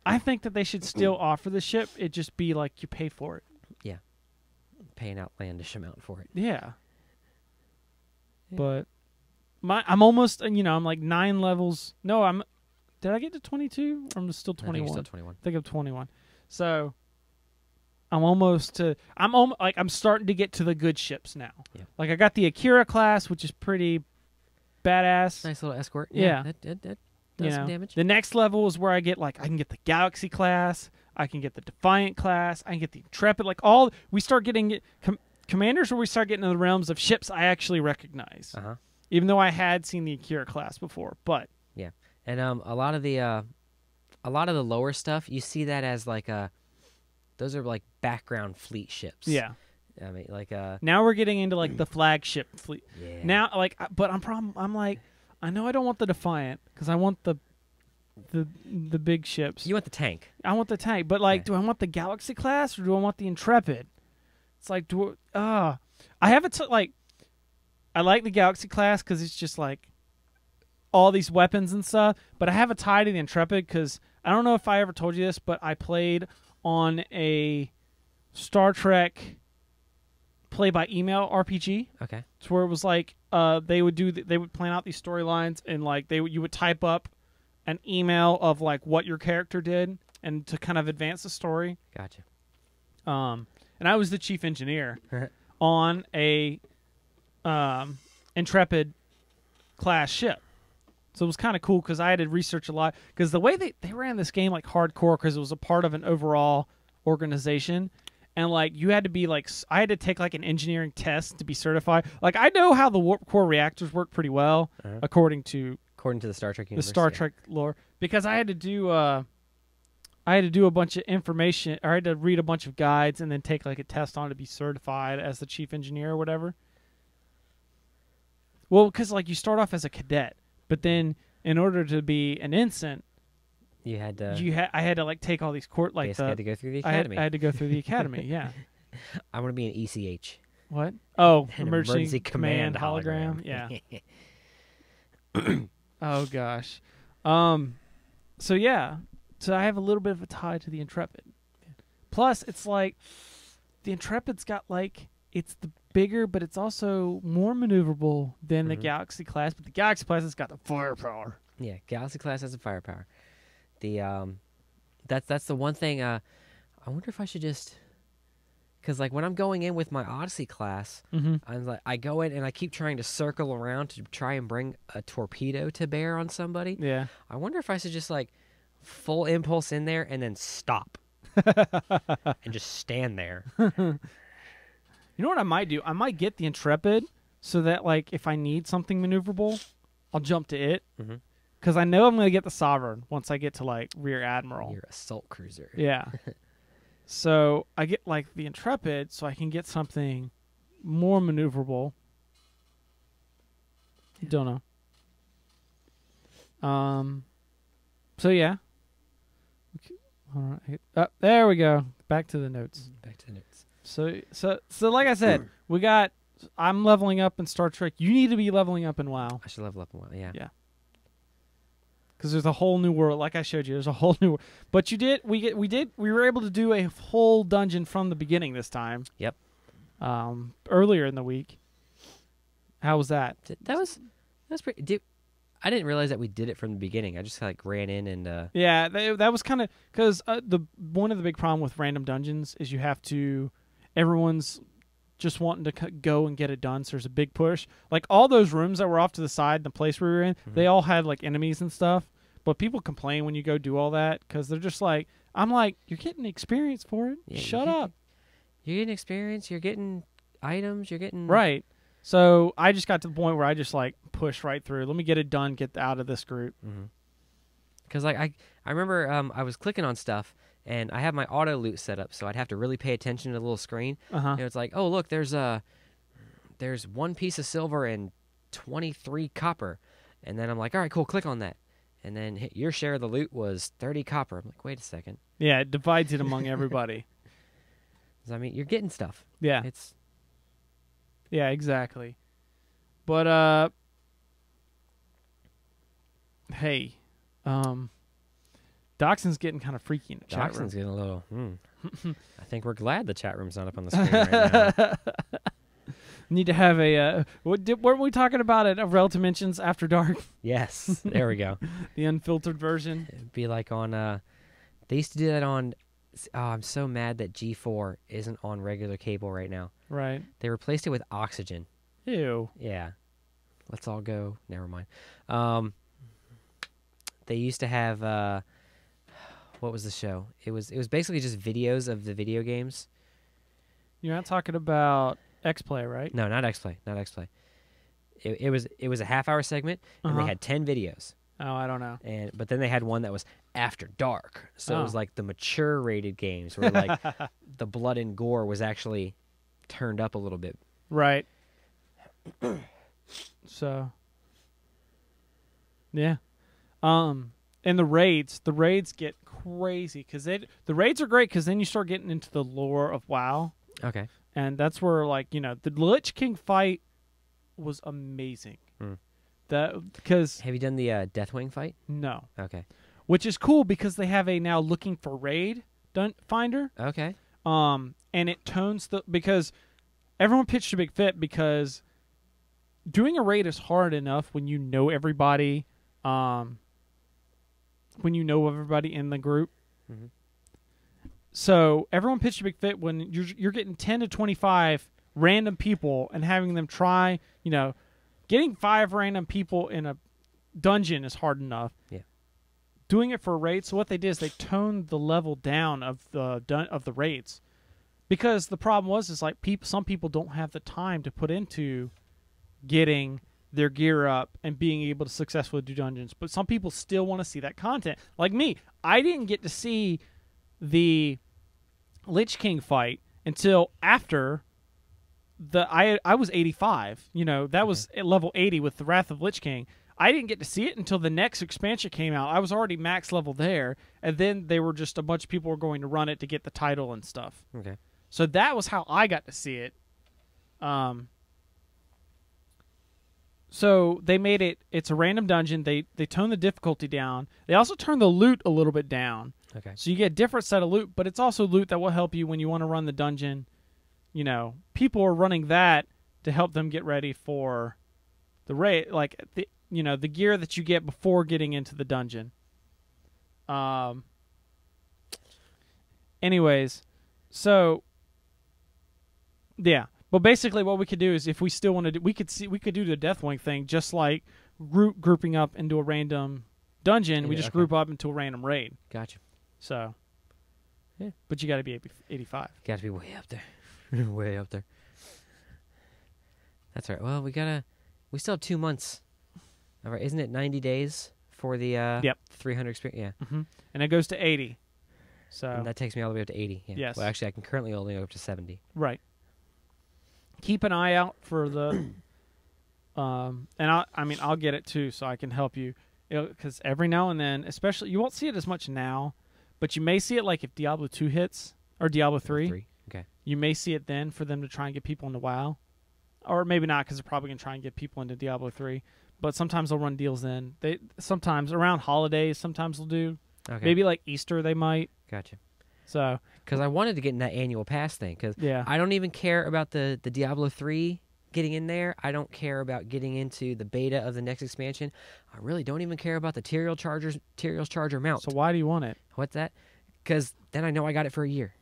I think that they should still offer the ship. It just be like you pay for it. Pay an outlandish amount for it. Yeah. Yeah. But I'm almost, I'm like 9 levels. No, did I get to 22? Or I'm still I think 21. you're still 21. I think I'm 21. So I'm I'm starting to get to the good ships now. Yeah. Like I got the Akira class, which is pretty badass. Nice little escort. Yeah. That does You some know, damage. The next level is where I can get the Galaxy class, I can get the Defiant class, I can get the Intrepid. We start getting commanders where we start getting into the realms of ships I actually recognize. Uh-huh. Even though I had seen the Akira class before, but And a lot of the lower stuff, you see that as like those are like background fleet ships. yeah. I mean, like Now we're getting into like the flagship fleet. yeah. Now, but I'm like, I know I don't want the Defiant because I want the big ships. You want the tank. I want the tank, but Yeah. do I want the Galaxy class or do I want the Intrepid? It's like, I have it I like the Galaxy class because it's just like all these weapons and stuff, but I have a tie to the Intrepid because I don't know if I ever told you this, but I played on a Star Trek play by email RPG. Okay. It's where it was like they would plan out these storylines and like you would type up an email of like what your character did and to kind of advance the story. Gotcha. And I was the chief engineer on a Intrepid class ship. So it was kind of cool because I had to research a lot because the way they ran this game like hardcore because it was a part of an overall organization. And like you had to be like I had to take like an engineering test to be certified. Like I know how the warp core reactors work pretty well according to the Star Trek the universe. Star yeah. Trek lore because I had to do a bunch of information or I had to read a bunch of guides and then take like a test on it to be certified as the chief engineer or whatever. Well, because like you start off as a cadet, but then in order to be an ensign, You had to. I had to like take all these Basically had to go through the I academy. had to go through the academy. Yeah. I want to be an ECH. What? Oh, An emergency command hologram. Yeah. Oh gosh. So yeah. So I have a little bit of a tie to the Intrepid. Plus, it's like the Intrepid's got like it's the bigger, but it's also more maneuverable than the Galaxy class. But the Galaxy class has got the firepower. Yeah, Galaxy class has a firepower. The that's the one thing. I wonder if I should just, because like when I'm going in with my Odyssey class, I'm like I go in and I keep trying to circle around to try and bring a torpedo to bear on somebody. Yeah. I wonder if I should just like full impulse in there and then stop and just stand there. You know what I might do? I might get the Intrepid so that like if I need something maneuverable, I'll jump to it. Because I know I'm going to get the Sovereign once I get to like Rear Admiral. Your assault cruiser. Yeah. So I get like the Intrepid so I can get something more maneuverable. Don't know. So yeah. Okay. All right. There we go. Back to the notes. Back to the notes. So like I said, I'm leveling up in Star Trek. You need to be leveling up in WoW. I should level up a while. Yeah. Yeah. Because there's a whole new world, like I showed you. There's a whole new. But we were able to do a whole dungeon from the beginning this time. Yep. Earlier in the week. How was that? That was pretty. I didn't realize that we did it from the beginning. I just like ran in and. Yeah, that was kind of because one of the big problem with random dungeons is you have to. Everyone's just wanting to go and get it done. So there's a big push. Like all those rooms that were off to the side, the place we were in, they all had like enemies and stuff. But people complain when you go do all that because they're just like, I'm like, you're getting experience for it. Yeah, Shut up. You're getting experience. You're getting items. You're getting Right. So I just got to the point where I just like pushed right through. Let me get it done. Get out of this group. Because like I remember I was clicking on stuff and I have my auto loot set up, so I'd have to really pay attention to the little screen. Uh-huh. And it's like, oh look, there's 1 piece of silver and 23 copper, and then I'm like, all right, cool, click on that, and then hit your share of the loot was 30 copper. I'm like, wait a second. Yeah, it divides it among everybody. 'Cause, I mean, you're getting stuff. Yeah. It's Yeah, exactly. But hey, Doxson's getting kind of freaky in the chat room. Doxson's getting a little. I think we're glad the chat room's not up on the screen right now. Need to have a weren't we talking about it of Relative Dimensions After Dark? Yes, there we go. The unfiltered version. It'd be like on. They used to do that on. Oh, I'm so mad that G4 isn't on regular cable right now. Right. They replaced it with Oxygen. Ew. Yeah. Let's all go. Never mind. They used to have what was the show? It was basically just videos of the video games. You're not talking about X-Play, right? No, not X-Play. Not X-Play. It was a half-hour segment, and they had 10 videos. Oh, I don't know. But then they had one that was After Dark, so it was Oh. like the mature rated games where like the blood and gore was actually turned up a little bit. Right. So. Yeah. And the raids get crazy because the raids are great because then you start getting into the lore of WoW, Okay. and that's where like the Lich King fight was amazing. That because Have you done the Deathwing fight? no, Okay. which is cool because they have a now looking for raid finder. Okay. And it tones because everyone pitched a big fit because doing a raid is hard enough when you know everybody, in the group. Mhm. So everyone pitched a big fit when you're getting 10 to 25 random people and having them try, getting 5 random people in a dungeon is hard enough. Yeah. Doing it for a raid, so what they did is they toned the level down of the raids, because the problem is like some people don't have the time to put into getting their gear up and being able to successfully do dungeons. But some people still want to see that content. Like me, I didn't get to see the Lich King fight until after I was 85. That was at level 80 with the Wrath of Lich King. I didn't get to see it until the next expansion came out. I was already max level there, and then they were just a bunch of people were going to run it to get the title and stuff. Okay. So that was how I got to see it. So they made it's a random dungeon. They toned the difficulty down. They also turned the loot a little bit down. Okay. So you get a different set of loot, but it's also loot that will help you when you want to run the dungeon. People are running that to help them get ready for the raid, like the gear that you get before getting into the dungeon. Anyways, so yeah. But basically, what we could do is, if we still want to, we could do the Deathwing thing, just like grouping up into a random dungeon. We just okay. group up into a random raid. Gotcha. So, Yeah. But you got to be 85. Got to be way up there. Way up there. That's right. Well, we still have 2 months. All right. Isn't it 90 days for the Yep. 300 experience? Yeah. And it goes to 80. So And that takes me all the way up to 80. Yeah. Yes. Well, actually, I can currently only go up to 70. right. Keep an eye out for the, and I'll get it too, so I can help you, because every now and then, especially, you won't see it as much now, but you may see it like if Diablo 2 hits or Diablo 3. Okay. You may see it then for them to try and get people into WoW. Or maybe not, because they're probably going to try and get people into Diablo 3. But sometimes they'll run deals then. Sometimes around holidays, sometimes they'll do. Okay. Maybe like Easter they might. Gotcha. So, Because I wanted to get in that annual pass thing. Because yeah. I don't even care about the Diablo 3 getting in there. I don't care about getting into the beta of the next expansion. I really don't even care about the Tyrael Charger mount. So why do you want it? What's that? Because then I know I got it for a year.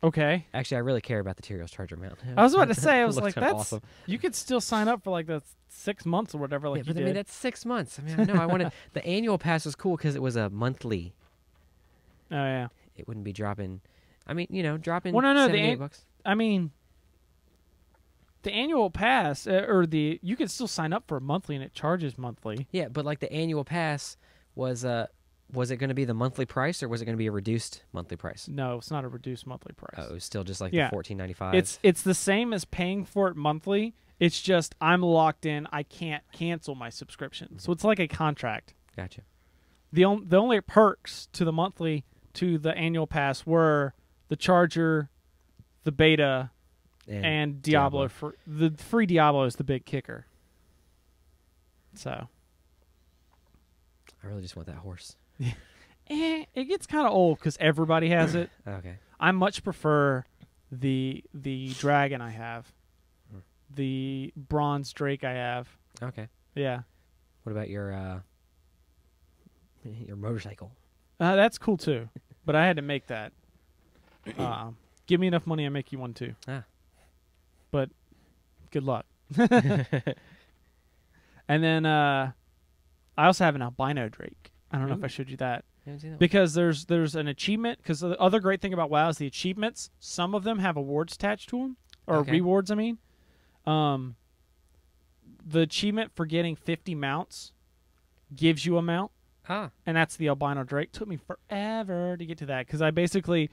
Okay. Actually, I really care about the Tyrael Charger mount. I was about to say, I was Looks like, kinda that's awesome. You could still sign up for like the 6 months or whatever, like Yeah, you but did. I mean, that's 6 months. I mean, no, I wanted the annual pass was cool because it was a monthly. Oh yeah. It wouldn't be dropping. I mean, drop in Well, no, $7, $8. I mean, the annual pass you can still sign up for a monthly and it charges monthly. Yeah, but like the annual pass was it going to be the monthly price or was it going to be a reduced monthly price? No, it's not a reduced monthly price. Oh, it was still just like Yeah. the $14.95. It's the same as paying for it monthly. It's just I'm locked in. I can't cancel my subscription. So it's like a contract. Gotcha. The only perks to the monthly to the annual pass were the charger, the beta, and Diablo. For the free Diablo is the big kicker. So I really just want that horse. it gets kind of old because everybody has it. Okay. I much prefer the dragon I have, the bronze drake I have. Okay. Yeah, What about your motorcycle? that's cool too. But I had to make that. Give me enough money, I make you one too. Ah. But good luck. And then I also have an albino drake. I don't know if I showed you that. Haven't seen that one. Because there's an achievement. Because the other great thing about WoW is the achievements. Some of them have awards attached to them, or Okay. rewards. I mean, the achievement for getting 50 mounts gives you a mount, Ah. and that's the albino drake. Took me forever to get to that because I basically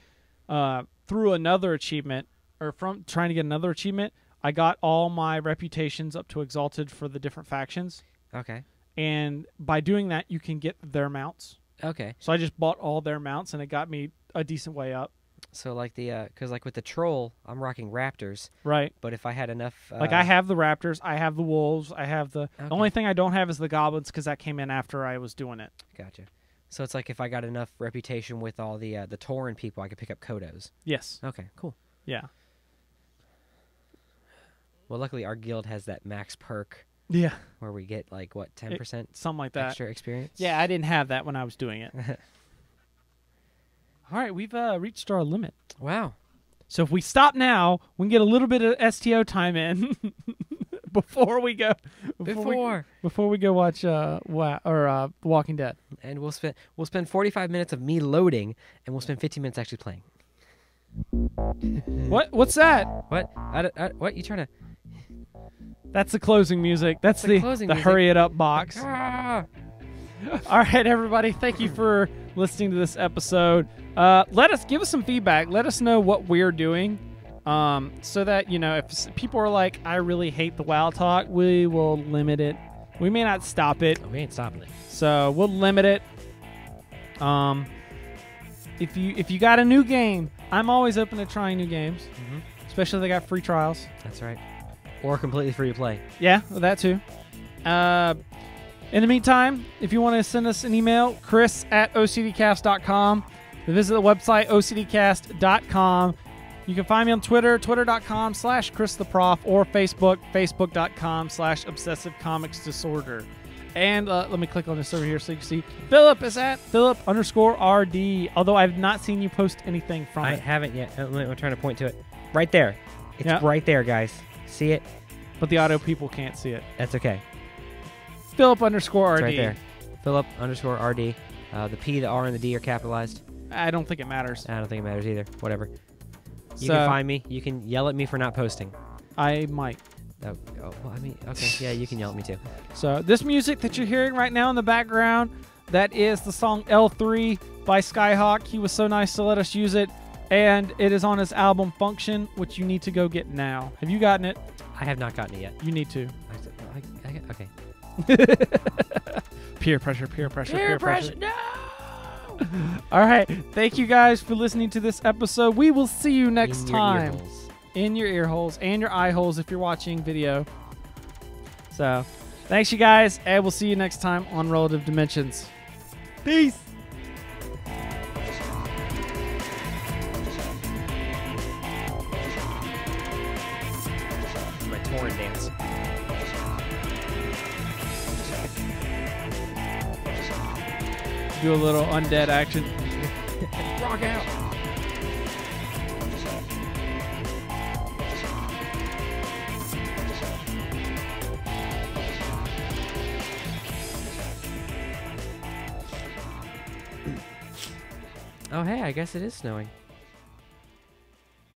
through another achievement, or from trying to get another achievement, I got all my reputations up to exalted for the different factions, Okay. and by doing that, you can get their mounts. Okay. So I just bought all their mounts, and it got me a decent way up. So like because like with the troll, I'm rocking raptors, Right. but if I had enough, Like I have the raptors, I have the wolves, I have the Okay. only thing I don't have is the goblins because that came in after I was doing it. Gotcha. So it's like if I got enough reputation with all the Tauren people, I could pick up Kodos. Yes. Okay. Cool. Yeah. Well, luckily our guild has that max perk Yeah. where we get like what 10% Something like that. extra experience. Yeah, I didn't have that when I was doing it. All right, we've reached our limit. Wow. So if we stop now, we can get a little bit of STO time in before we go before we go watch Walking Dead. And we'll spend 45 minutes of me loading, and we'll spend 15 minutes actually playing. What's that? What? What you trying to? That's the closing music. That's The the closing the music. hurry it up box. Ah! All right, everybody. Thank you for listening to this episode. Give us some feedback. Let us know what we're doing, so that if people are like, "I really hate the WoW talk," we will limit it. We may not stop it, Oh, we ain't stopping it. so we'll limit it. If you got a new game, I'm always open to trying new games, especially if they got free trials. That's right. Or completely free to play. Yeah, well, that too. In the meantime, if you want to send us an email, chris@ocdcast.com. Visit the website, ocdcast.com. You can find me on Twitter, twitter.com/christheprof, or Facebook, facebook.com/obsessivecomicsdisorder. And let me click on this over here so you can see. Philip is at Philip_RD, although I've not seen you post anything from I it. haven't yet. I'm trying to point to it. Right there. It's Yeah. right there, guys. See it? But the audio people can't see it. That's okay. Philip_RD. It's right there. Philip_RD. The P, the R, and the D are capitalized. I don't think it matters. I don't think it matters either. Whatever. You So- can find me. You can yell at me for not posting. I might. Oh, well, I mean, okay. Yeah, you can yell at me too. So this music that you're hearing right now in the background, that is the song L3 by Skyhawk. He was so nice to let us use it, and it is on his album Function, which you need to go get now. Have you gotten it? I have not gotten it yet. You need to. Okay. Peer pressure, peer pressure, peer pressure. No! All right. Thank you guys for listening to this episode. We will see you next In your ear time. holes. In your ear holes and your eye holes if you're watching video. So, thanks you guys, and we'll see you next time on Relative Dimensions. Peace. My Tauren dance. Do a little undead action. Rock out. Oh, hey, I guess it is snowing.